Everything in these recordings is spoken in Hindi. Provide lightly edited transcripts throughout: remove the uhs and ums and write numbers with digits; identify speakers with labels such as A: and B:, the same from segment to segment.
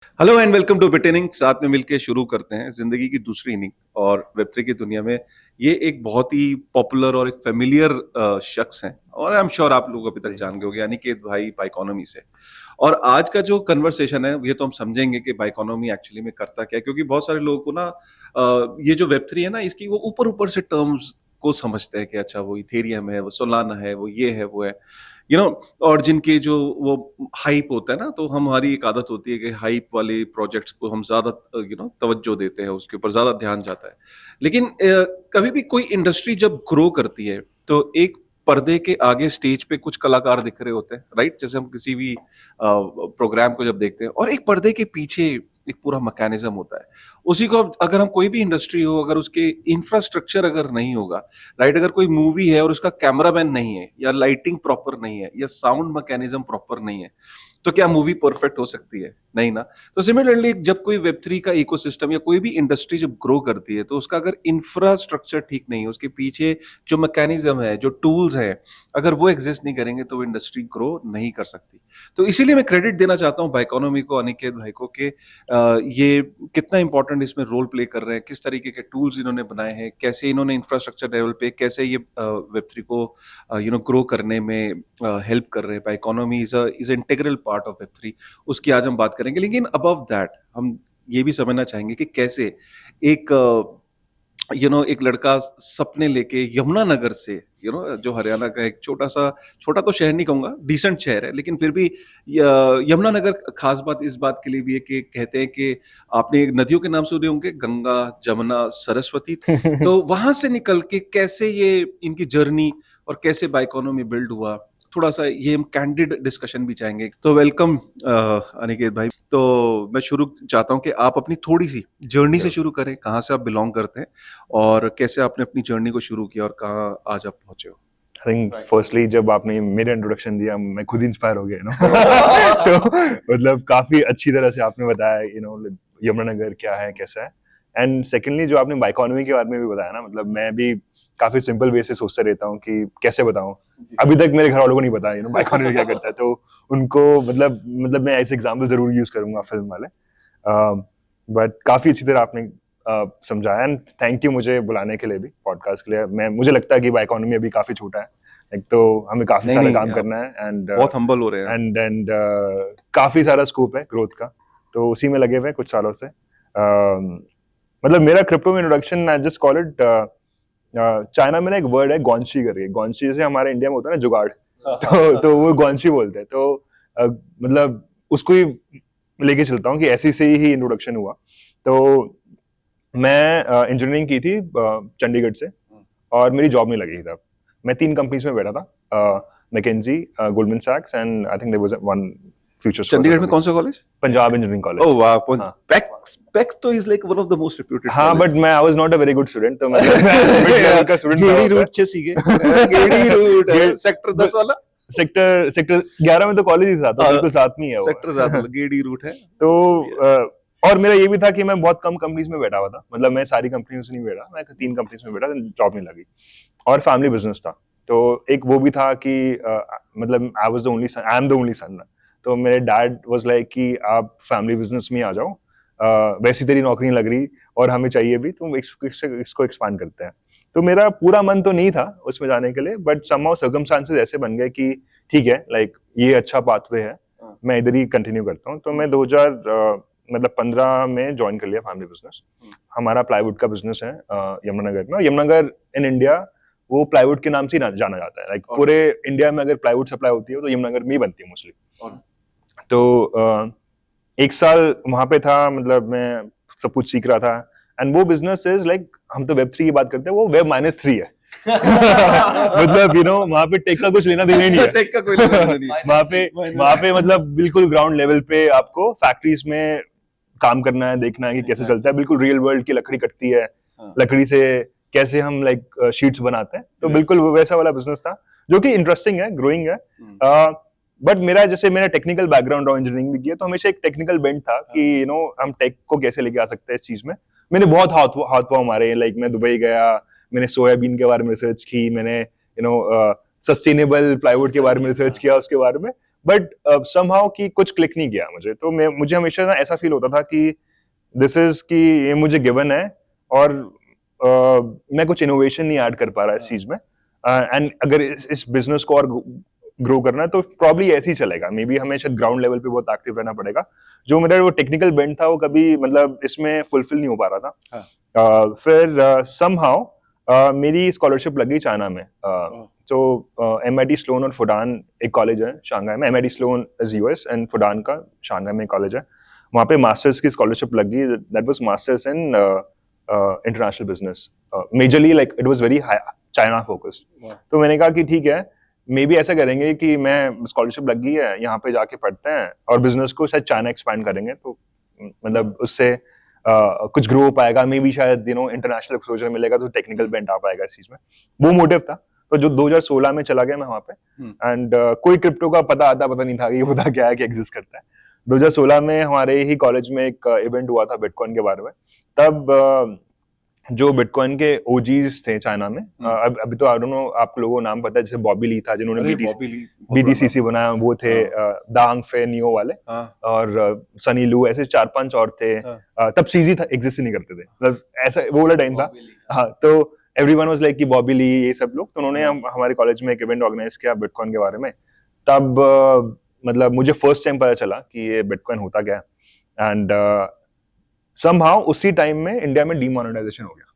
A: Hello and welcome two bit inning. साथ में मिलके शुरू करते हैं जिंदगी की दूसरी इनिंग। और वेब3 की दुनिया में ये एक बहुत ही पॉपुलर और एक फेमिलियर शख्स हैं और आई एम श्योर आप लोग अभी तक जान गए होंगे, अनिकेत भाई बाइकोनॉमी से। और आज का जो कन्वर्सेशन है ये तो हम समझेंगे कि बाइकोनॉमी एक्चुअली में करता क्या है, क्योंकि बहुत सारे लोगों को ना ये जो वेब3 है ना, इसकी वो ऊपर ऊपर से टर्म्स को समझते हैं कि अच्छा वो इथेरियम है, वो सोलाना है, वो ये है, वो है, यू नो। और जिनके जो वो हाइप होता है ना, तो हमारी एक आदत होती है कि हाइप वाले प्रोजेक्ट्स को हम ज्यादा तवज्जो देते हैं, उसके ऊपर ज्यादा ध्यान जाता है। लेकिन कभी भी कोई इंडस्ट्री जब ग्रो करती है तो एक पर्दे के आगे स्टेज पे कुछ कलाकार दिख रहे होते हैं, राइट? जैसे हम किसी भी प्रोग्राम को जब देखते हैं, और एक पर्दे के पीछे एक पूरा मैकेनिज्म होता है। उसी को अगर हम कोई भी इंडस्ट्री हो, अगर उसके इंफ्रास्ट्रक्चर अगर नहीं होगा, राइट, अगर कोई मूवी है और उसका कैमरामैन नहीं है, या लाइटिंग प्रॉपर नहीं है, या साउंड मैकेनिज्म प्रॉपर नहीं है, तो क्या मूवी परफेक्ट हो सकती है? नहीं ना। तो सिमिलरली जब कोई वेब3 का इकोसिस्टम या कोई भी इंडस्ट्री जब ग्रो करती है, तो उसका अगर इंफ्रास्ट्रक्चर ठीक नहीं है, उसके पीछे जो मैकेनिज्म है, जो टूल्स है, अगर वो एग्जिस्ट नहीं करेंगे, तो वो इंडस्ट्री ग्रो नहीं कर सकती। तो इसीलिए मैं क्रेडिट देना चाहता हूँ बाइकोनॉमी को, अनिकेत भाई को, कि ये कितना इंपॉर्टेंट इसमें रोल प्ले कर रहे हैं, किस तरीके के टूल्स इन्होंने बनाए हैं, कैसे इन्होंने इंफ्रास्ट्रक्चर लेवल पे कैसे ये वेब3 को ग्रो करने में हेल्प कर रहे हैं। Biconomy is integral part of Web3. उसकी आज हम बात करेंगे, लेकिन अबव दैट हम ये भी समझना चाहेंगे कि कैसे एक एक लड़का सपने लेके यमुनानगर से, जो हरियाणा का एक छोटा तो शहर नहीं कहूंगा, डिसेंट शहर है, लेकिन फिर भी यमुनानगर खास बात इस बात के लिए भी है कि कहते हैं कि आपने नदियों के नाम सुने होंगे, गंगा, जमुना, सरस्वती। तो वहां से निकल के कैसे ये इनकी जर्नी और कैसे बाइकोनॉमी बिल्ड हुआ, थोड़ा सा ये हम कैंडिड डिस्कशन भी चाहेंगे। तो वेलकम अनिकेत भाई। तो मैं शुरू चाहता हूँ कि आप अपनी थोड़ी सी जर्नी से शुरू करें, कहाँ से आप बिलोंग करते हैं और कैसे आपने अपनी जर्नी को शुरू किया और कहाँ आज आप पहुंचे हो।
B: आई थिंक फर्स्टली जब आपने मेरा इंट्रोडक्शन दिया मैं खुद इंस्पायर हो गया तो मतलब काफी अच्छी तरह से आपने बताया यमुनानगर क्या है कैसा है। एंड सेकेंडली जो आपने बाइकोनॉमी के बारे में भी बताया ना, मतलब मैं भी काफी सिंपल वे से सोचता रहता हूँ कि कैसे बताऊँ। अभी तक मेरे घर वालों को नहीं पता बाइकोनॉमी क्या करता है, तो उनको मतलब मैं ऐसे एग्जाम्पल जरूर यूज करूंगा फिल्म वाले। बट काफी अच्छी तरह आपने समझाया एंड थैंक यू मुझे बुलाने के लिए भी, पॉडकास्ट के लिए। मुझे लगता है कि बाइकोनॉमी अभी काफी छोटा है, एक तो हमें काफी सारा काम करना है एंड
A: बहुत हम्बल हो रहे हैं
B: एंड काफी सारा स्कोप है ग्रोथ का, तो उसी में लगे हुए हैं कुछ सालों से। मतलब मेरा क्रिप्टो में introduction, I just call it, China में ना एक वर्ड है गॉन्शी करके, गॉन्शी जैसे हमारे इंडिया में होता है ना जुगाड़, तो वो गॉन्शी बोलते हैं। तो मतलब उसको ही लेके चलता हूँ कि ऐसे से ही इंट्रोडक्शन हुआ। तो मैं इंजीनियरिंग की थी चंडीगढ़ से, और मेरी जॉब नहीं लगी थी तब। मैं 3 कंपनीज में बैठा था, मैकेंजी, गोल्डमैन सैक्स and I think there was one future.
A: Chandigarh में कौन सा college?
B: Punjab engineering college.
A: Oh वाह, पेक तो is like one of the most reputed.
B: हाँ, बट मैं I was not a very good student, तो मैं मिड लेवल का स्टूडेंट था।
A: गेड़ी रूट से सीखे, गेड़ी रूट है सेक्टर 10 वाला।
B: सेक्टर 11 में तो कॉलेज ही था, तो बिल्कुल साथ में ही है वो।
A: सेक्टर ज्यादा गेड़ी रूट है।
B: तो और मेरा ये भी था कि मैं बहुत कम कंपनीज में बैठा हुआ था, मतलब मैं सारी कंपनीज से नहीं बैठा, मैं 3 कंपनीज में बैठा, जॉब नहीं लगी, और फैमिली बिजनेस था। तो एक वो भी था कि मतलब I was the only son, I am the only son. तो मेरे डैड वाज लाइक कि आप फैमिली बिजनेस में आ जाओ, वैसी तेरी नौकरी नहीं लग रही और हमें चाहिए भी, तो इसको एक्सपांड करते हैं। तो मेरा पूरा मन तो नहीं था उसमें जाने के लिए, बट समहाउ सर्कमस्टांसेस ऐसे बन गए कि ठीक है, लाइक ये अच्छा पाथवे है, मैं इधर ही कंटिन्यू करता हूँ। तो मैं 2015 में ज्वाइन कर लिया फैमिली बिजनेस। हमारा प्लाईवुड का बिजनेस है यमुनानगर में, और यमुनानगर इन इंडिया वो प्लाईवुड के नाम से ही जाना जाता है। लाइक पूरे इंडिया में अगर प्लाईवुड सप्लाई होती है तो यमुनानगर में ही बनती है मोस्टली। तो 1 साल वहां पे था, मतलब मैं सब कुछ सीख रहा था। एंड वो बिजनेस इज लाइक, हम तो वेब 3 की बात करते हैं, वो वेब -3 है। मतलब वहां पे टेक का कुछ लेना देना ही नहीं है।
A: टेक का कोई लेना देना नहीं।
B: वहां पे मतलब बिल्कुल ग्राउंड लेवल पे आपको फैक्ट्रीज में काम करना है, देखना है कि कैसे चलता है, बिल्कुल रियल वर्ल्ड की लकड़ी कटती है, लकड़ी से कैसे हम लाइक शीट्स बनाते हैं। तो बिल्कुल वैसा वाला बिजनेस था, जो कि इंटरेस्टिंग है, ग्रोइंग है। बट मेरा मैंने टेक्निकल बैकग्राउंड और इंजीनियरिंग भी किया, तो हमेशा एक टेक्निकल बेंट था कि हम टेक को कैसे लेके आ सकते हैं इस चीज में। मैंने बहुत हाथ पांव मारे, लाइक मैं दुबई गया, मैंने सोयाबीन के बारे में रिसर्च की, मैंने सस्टेनेबल प्लाईवुड के बारे में रिसर्च किया, उसके बारे में बट समहाउ कि कुछ क्लिक नहीं किया मुझे, तो मुझे हमेशा ना ऐसा फील होता था कि दिस इज कि ये मुझे गिवन है और मैं कुछ इनोवेशन नहीं ऐड कर पा रहा इस चीज में, एंड अगर इस बिजनेस को और ग्रो करना है तो प्रॉब्ली ऐसे ही चलेगा, मे बी हमें शायद ग्राउंड लेवल पे बहुत एक्टिव रहना पड़ेगा। जो मेरा वो टेक्निकल बेंट था वो कभी मतलब इसमें फुलफिल नहीं हो पा रहा था। फिर समहाउ मेरी स्कॉलरशिप लगी चाइना में। तो MIT स्लोन और फुडान एक कॉलेज है शांघाई में, MIT Sloan is US and Fudan का शांघाई में कॉलेज है, वहाँ पे मास्टर्स की स्कॉलरशिप लगी। That was masters in international business, majorly like it was very China focused. तो मैंने कहा कि ठीक है, मे बी ऐसा करेंगे कि मैं स्कॉलरशिप लगी है यहाँ पे जाके पढ़ते हैं और बिजनेस को शायद चाइना एक्सपैंड करेंगे, तो मतलब उससे कुछ ग्रो हो पाएगा, मे बी शायद इंटरनेशनल एक्सपोजर मिलेगा, तो टेक्निकल बेंट आ पाएगा इस चीज में। वो मोटिव था। तो जो 2016 में चला गया मैं वहां पे, एंड कोई क्रिप्टो का पता नहीं था ये होता क्या है, कि एग्जिस्ट करता है। 2016 में हमारे ही कॉलेज में एक इवेंट हुआ था बिटकॉइन के बारे में। तब जो बिटकॉइन के ओजीज थे चाइना में, अभी तो आई डोंट नो आप लोगों को नाम पता है, जैसे बॉबी ली था जिन्होंने BTCC बनाया, वो थे दांग फे नियो वाले, और सनी लू, ऐसे 4-5 और थे। तब सीजी था, एग्जिस्ट नहीं करते थे, मतलब ऐसा वो वाला टाइम था। हाँ, तो एवरीवन वाज लाइक कि बॉबी ली ये सब लोग, तो उन्होंने हमारे कॉलेज में एक इवेंट ऑर्गेनाइज किया बिटकॉइन के बारे में। तब मतलब मुझे फर्स्ट टाइम पता चला कि ये बिटकॉइन होता क्या है, एंड समहाउ उसी टाइम में इंडिया में डीमोनेटाइजेशन हो गया।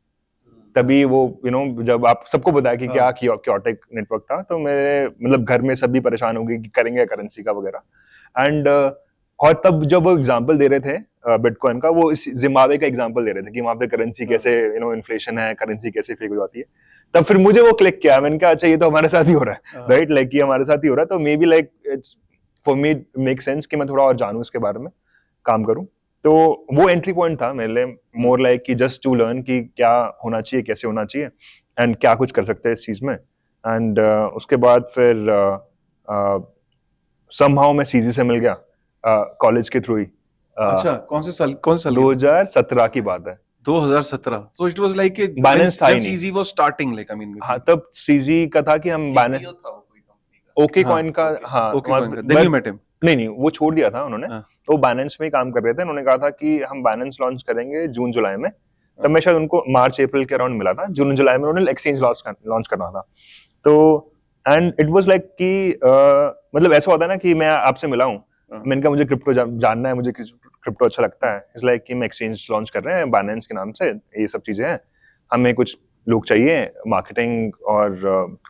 B: तभी वो जब आप सबको बताया कि क्या क्योटिक नेटवर्क था, तो मेरे मतलब घर में सब भी परेशान हो गए कि करेंगे करेंसी का वगैरह। एंड और तब जब वो एग्जांपल दे रहे थे बिटकॉइन का, वो जिम्बाब्वे का एग्जांपल दे रहे थे कि वहां पे करेंसी कैसे इन्फ्लेशन है, करेंसी कैसे फेक हो जाती है। तब फिर मुझे वो क्लिक किया, मैंने कहा अच्छा ये तो हमारे साथ ही हो रहा है, राइट, लाइक ये हमारे साथ ही हो रहा है। तो maybe like it's for me make sense कि मैं थोड़ा और जानूं इसके बारे में, काम करूं। तो वो एंट्री पॉइंट था मेरे लिए, मोर लाइक कि जस्ट टू लर्न कि क्या होना चाहिए, कैसे होना चाहिए, एंड क्या कुछ कर सकते हैं इस चीज में। एंड उसके बाद फिर समहाउ मैं सीजी से मिल गया कॉलेज के थ्रू ही।
A: अच्छा, कौन से साल
B: 2017 की बात है।
A: 2017। So it was like
B: Binance था ही नहीं।
A: CZ was starting, like I mean
B: हाँ, तब सीजी का था कि हम Binance, ओके कॉइन का, हाँ
A: then you met him?
B: नहीं, वो छोड़ दिया था उन्होंने। वो बाइनेंस में ही काम कर रहे थे। उन्होंने कहा था कि हम बाइनेंस लॉन्च करेंगे जून जुलाई में। तब मैं शायद उनको मार्च अप्रैल के अराउंड मिला था। जून जुलाई में उन्होंने एक्सचेंज लॉन्च करना था। तो एंड इट वाज लाइक कि मतलब ऐसा होता है ना कि मैं आपसे मिला हूँ, मैंने कहा मुझे क्रिप्टो जानना है, मुझे क्रिप्टो अच्छा लगता है, इट्स लाइक कि मैं एक्सचेंज लॉन्च कर रहे हैं बाइनेंस के नाम से, ये सब चीजें हैं, हमें कुछ लोग चाहिए मार्केटिंग और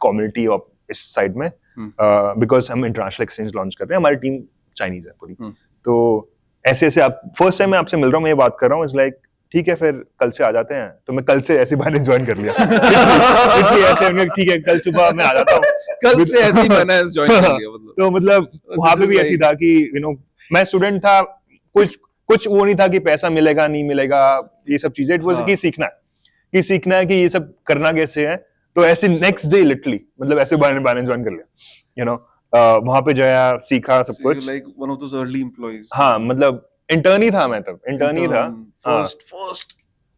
B: कम्युनिटी ऑफ इस साइड में, बिकॉज हम इंटरनेशनल एक्सचेंज लॉन्च कर रहे हैं, हमारी टीम चाइनीज है पूरी। तो ऐसे ऐसे आप फर्स्ट टाइम मैं आपसे मिल रहा हूँ, मैं ये बात कर रहा हूँ, इट्स लाइक ठीक है फिर कल से आ जाते हैं। तो मैं कल से ऐसे बाइनेंस ज्वाइन कर लिया। ऐसे ठीक है कल सुबह मैं आ जाता हूँ,
A: कल से ऐसे ही बाइनेंस ज्वाइन कर लिया। मतलब
B: तो मतलब वहां पे भी ऐसी था कि मैं स्टूडेंट था, कुछ वो नहीं था कि पैसा मिलेगा नहीं मिलेगा ये सब चीजें। इट वाज कि सीखना है कि ये सब करना कैसे है। तो ऐसे नेक्स्ट डे लिटरली मतलब ऐसे बाइनेंस ज्वाइन कर लिया, वहां पे जाया, सीखा सब कुछ।
A: Like one of those early employees.
B: हाँ, मतलब इंटर्न ही था मैं तब, इंटर्न ही था,
A: first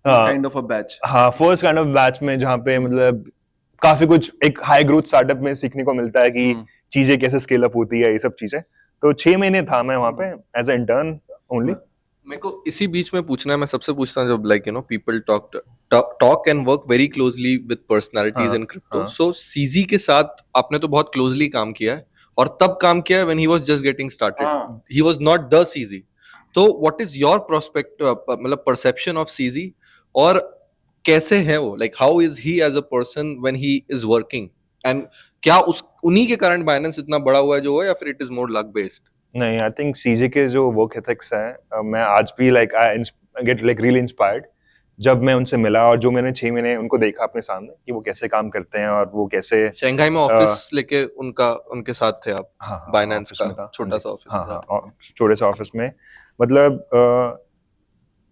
A: kind of a batch.
B: हाँ, फर्स्ट काइंड ऑफ बैच में, जहाँ पे मतलब काफी कुछ एक हाई ग्रोथ स्टार्टअप में सीखने को मिलता है कि चीजें कैसे स्केल अप होती है, ये सब चीजें। तो 6 महीने था मैं वहां पे एज अ इंटर्न ओनली।
C: मेरे को इसी बीच में पूछना है, मैं सबसे पूछता हूँ, जब like people talk and work very closely with personalities in crypto. So CG के साथ आपने तो बहुत क्लोजली काम किया है, और तब काम किया है when he was just getting started, he was not the CG. तो व्हाट इज योर प्रोस्पेक्ट, मतलब परसेप्शन ऑफ सीजी, और कैसे है वो, like how is he as a person when he is working, and क्या उन्हीं के कारण बाइनेंस इतना बड़ा हुआ है जो हुआ, या फिर it is more luck based?
B: नहीं, आई थिंक सीजे के जो वर्क एथिक्स हैं, मैं आज भी like I get like really inspired जब मैं उनसे मिला, और जो मैंने 6 महीने उनको देखा अपने सामने कि वो कैसे काम करते हैं, और वो कैसे
C: शंघाई में ऑफिस लेके उनके साथ थे आप? बाइनेंस का छोटा सा ऑफिस।
B: हाँ, छोटे से ऑफिस में, मतलब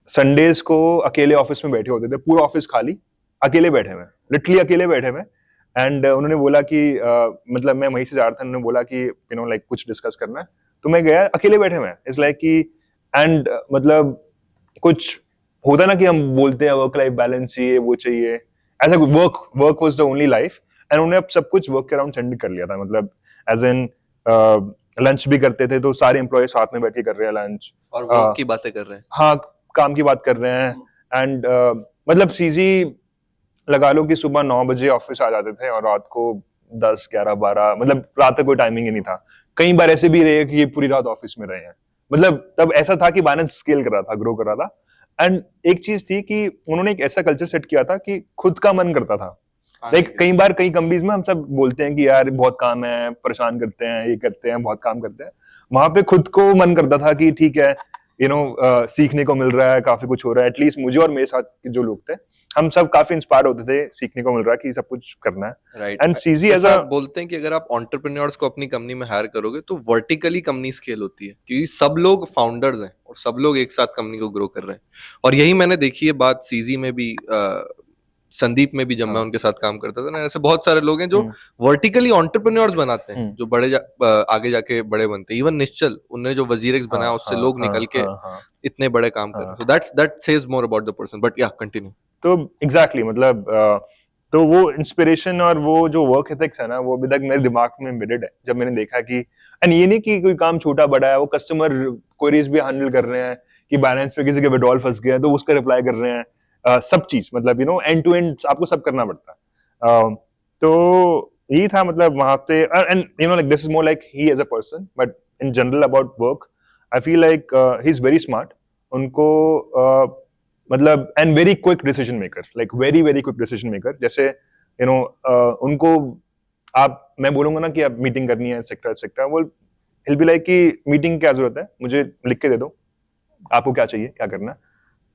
B: संडेज को अकेले ऑफिस में बैठे होते थे, पूरा ऑफिस खाली, अकेले बैठे हुए, लिटरली अकेले बैठे हुए। एंड उन्होंने बोला कि मतलब मैं वहीं से जा रहा था, उन्होंने बोला कि लाइक कुछ डिस्कस करना है, तो मैं गया, अकेले बैठे हुए, इट्स लाइक कि एंड मतलब कुछ होता ना कि हम बोलते हैं वर्क लाइफ बैलेंस चाहिए, वो चाहिए, ऐसा work was the only life, and उन्होंने अब सब कुछ वर्क के अराउंड सेंड कर लिया था, मतलब एज इन लंच भी करते थे, तो सारे एम्प्लॉय साथ में बैठ के कर रहे हैं लंच,
C: और वर्क की बातें कर रहे हैं।
B: हाँ काम की बात कर रहे हैं। एंड मतलब सीजी लगा लो कि सुबह 9 बजे ऑफिस आ जाते थे और रात को 10, 11, 12, मतलब रात तक कोई टाइमिंग ही नहीं था। कई बार ऐसे भी रहे कि ये पूरी रात ऑफिस में रहे हैं। मतलब तब ऐसा था कि बाइनेंस स्केल कर रहा था, ग्रो कर रहा था। एंड एक चीज थी कि उन्होंने एक ऐसा कल्चर सेट किया था कि खुद का मन करता था। लाइक कई बार कई कंपनीज में हम सब बोलते हैं कि यार बहुत काम है, परेशान करते हैं, ये करते हैं, बहुत काम करते हैं। वहां पे खुद को मन करता था कि ठीक है, सीखने को मिल रहा है, काफी कुछ हो रहा है। एटलीस्ट मुझे और मेरे साथ के जो लोग थे, हम सब काफी इंस्पायर होते थे, सीखने को मिल रहा है कि सब कुछ करना है।
C: राइट।
B: एंड सीजी एज
C: ऐसा
B: अ
C: बोलते हैं कि अगर आप एंटरप्रेन्योर्स को अपनी कंपनी में हायर करोगे तो वर्टिकली कंपनी स्केल होती है, क्योंकि सब लोग फाउंडर्स हैं और सब लोग एक साथ कंपनी को ग्रो कर रहे हैं। और यही मैंने देखी है बात सीजी में भी, संदीप में भी, जब मैं उनके साथ काम करता था ना, ऐसे बहुत सारे लोग हैं जो वर्टिकली एंटरप्रेन्योर्स बनाते हैं, जो आगे जाके बड़े बनते हैं। इवन निश्चल, उन्होंने जो वजीर एक्स बनाया, उससे लोग निकल के इतने बड़े काम कर रहे हैं। So that says more about the person. But या कंटिन्यू।
B: तो एग्जैक्टली मतलब तो वो इंस्पिरेशन और वो जो वर्क एथिक्स है ना, वो अभी तक मेरे दिमाग में एम्बेडेड है। जब मैंने देखा कि एंड ये नहीं कि कोई काम छोटा बड़ा है, वो कस्टमर क्वेरीज भी हैंडल कर रहे हैं कि बैलेंस पे किसी का विड्रॉल फंस गया तो उसका रिप्लाई कर रहे हैं। सब चीज मतलब एंड टू एंड आपको सब करना पड़ता है। तो यही था मतलब वहां पे। And like this is more like he as a person, but in general about work I feel like he is very smart. उनको मतलब and very quick decision maker, like very very quick decision maker. जैसे उनको मैं बोलूंगा ना कि आप मीटिंग करनी है सेक्टर, वो हिल बी लाइक कि मीटिंग क्या जरूरत है, मुझे लिख के दे दो, आपको क्या चाहिए, क्या करना है,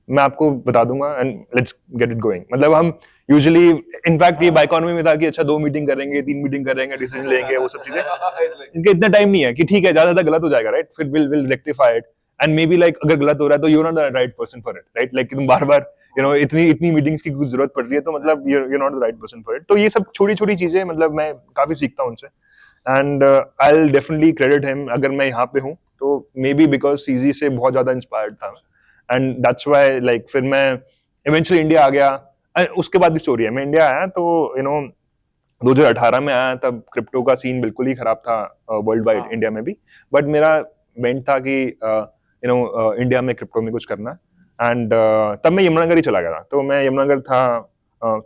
B: मैं आपको बता दूंगा and let's get it going. मतलब हम यूजुअली इनफैक्ट ये बाइकॉनमी में था कि अच्छा 2 मीटिंग करेंगे, 3 मीटिंग करेंगे, डिसीजन लेंगे, वो सब चीजें। इनका इतना टाइम नहीं है कि ठीक है ज्यादा ज्यादा गलत हो जाएगा, राइट, फिर will rectify it. And maybe like अगर गलत हो रहा है तो you are not the right person for it, right. Like तुम बार बार इतनी मीटिंग्स की कुछ जरूरत पड़ रही है तो मतलब you are not the right person for it. तो ये सब छोटी छोटी चीजें मतलब मैं काफी सीखता हूं उनसे। And I will definitely credit him. अगर मैं यहाँ पे हूँ तो मे बी बिकॉज सीजी से बहुत ज्यादा इंस्पायर्ड था, एंड दैट्स व्हाई लाइक फिर मैं इवेंचुअली इंडिया आ गया। उसके बाद भी स्टोरी है, मैं इंडिया आया तो 2018 में आया, तब क्रिप्टो का सीन बिल्कुल ही खराब था वर्ल्ड वाइड, इंडिया में भी। बट मेरा बेंट था कि इंडिया में क्रिप्टो में कुछ करना। एंड तब मैं यमुनानगर ही चला गया था। तो मैं यमुनानगर था,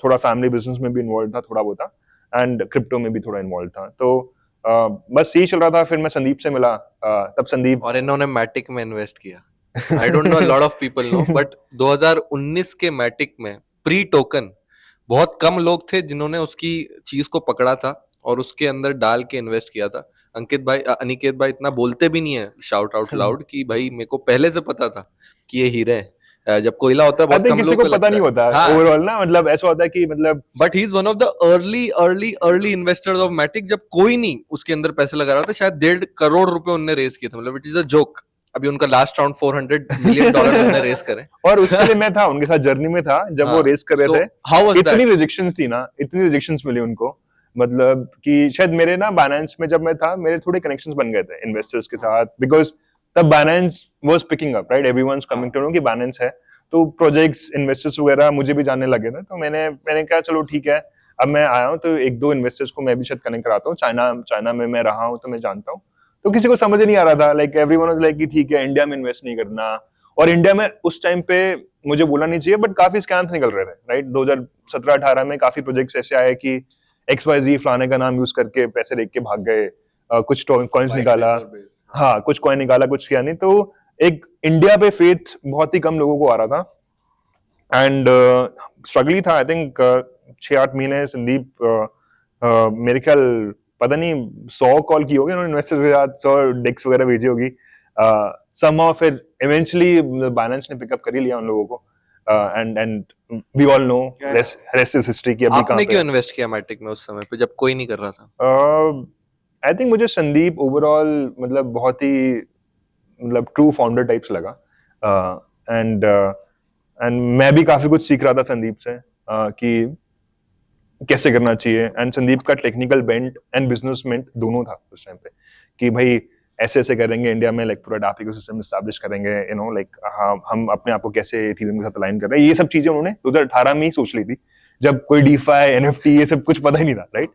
B: थोड़ा फैमिली बिजनेस में भी इन्वॉल्व था, थोड़ा बहुत था, एंड क्रिप्टो में भी थोड़ा इन्वॉल्व था। तो बस यही चल रहा था। फिर मैं संदीप से मिला, तब संदीप,
C: और इन्होंने मैटिक में इन्वेस्ट किया। I don't know, a lot of people know, but 2019 के मैटिक में प्री टोकन बहुत कम लोग थे जिन्होंने उसकी चीज को पकड़ा था और उसके अंदर डाल के इन्वेस्ट किया था। अनिकेत भाई इतना बोलते भी नहीं है शाउट आउट लाउड कि भाई मेरे को पहले से पता था कि ये हीरे हैं। जब कोयला होता है बहुत कम लोगों को
B: पता नहीं होता ओवरऑल ना, मतलब ऐसा होता है कि मतलब,
C: but he is one of the early investors of Matic. जब कोई नहीं उसके अंदर पैसे लगा रहा था, शायद 1.5 करोड़ रुपए उन्होंने रेज किए थे। मतलब इट इज अ जोक। अभी उनका लास्ट राउंड $400 मिलियन उन्होंने रेस करे।
B: और उसके लिए मैं था, उनके साथ जर्नी में था जब वो रेस कर रहे थे। इतनी रिजेक्शंस थी ना, इतनी रिजेक्शंस मिली उनको, मतलब कि शायद मेरे ना बाइनेंस में जब मैं था, मेरे थोड़े कनेक्शंस बन गए थे इन्वेस्टर्स के साथ, बिकॉज तब Binance was picking up, right. Everyone's coming to know कि बाइनेंस है, तो प्रोजेक्ट्स, इन्वेस्टर्स वगैरह मुझे भी जानने लगे थे। तो मैंने कहा चलो ठीक है, अब मैं आया हूँ तो 1-2 इन्वेस्टर्स को मैं भी शायद कनेक्ट कराता हूँ। चाइना में मैं रहा हूँ तो मैं जानता हूँ। तो किसी को समझ नहीं आ रहा था, लाइक एवरीवन वाज लाइक कि ठीक है इंडिया में इन्वेस्ट नहीं करना। और इंडिया में उस टाइम पे मुझे बोलना नहीं चाहिए, बट काफी स्कैम्स निकल रहे थे, राइट। 2017-18 में काफी प्रोजेक्ट्स ऐसे आए कि XYZ फलाने का नाम यूज करके पैसे लेके भाग गए, कुछ कॉइन्स निकाला, हाँ कुछ कॉइन निकाला, कुछ किया नहीं। तो एक इंडिया पे फेथ बहुत ही कम लोगों को आ रहा था। एंड स्ट्रगल था, आई थिंक 6-8 महीने संदीप मेरे ख्याल पता नहीं 100 कॉल की होगी उन्होंने इन्वेस्टर्स के साथ, 100 डेक्स वगैरह भेजी होगी। समहाउ फिर इवेंचुअली बाइनेंस ने पिकअप कर ही लिया उन लोगों को। And we all know rest is history की।
C: आपने क्यों इन्वेस्ट किया मैटिक में उस समय पे जब कोई नहीं कर रहा था?
B: आई थिंक मुझे संदीप ओवरऑल मतलब बहुत ही मतलब ट्रू फाउंडर टाइप्स लगा। एंड मैं भी काफी कुछ सीख रहा था संदीप से कि कैसे करना चाहिए। एंड संदीप का टेक्निकल बेंट एंड बिजनेस मेंट दोनों था उस टाइम पे, कि भाई ऐसे ऐसे करेंगे इंडिया में, लाइक पूरा डाप इकोसिस्टम एस्टैब्लिश करेंगे, लाइक हम अपने आप को कैसे इथेरियम के साथ अलाइन कर रहे हैं। ये सब चीजें उन्होंने 2018 में ही सोच ली थी, जब कोई डीफाई, NFT ये सब कुछ पता ही नहीं था, राइट।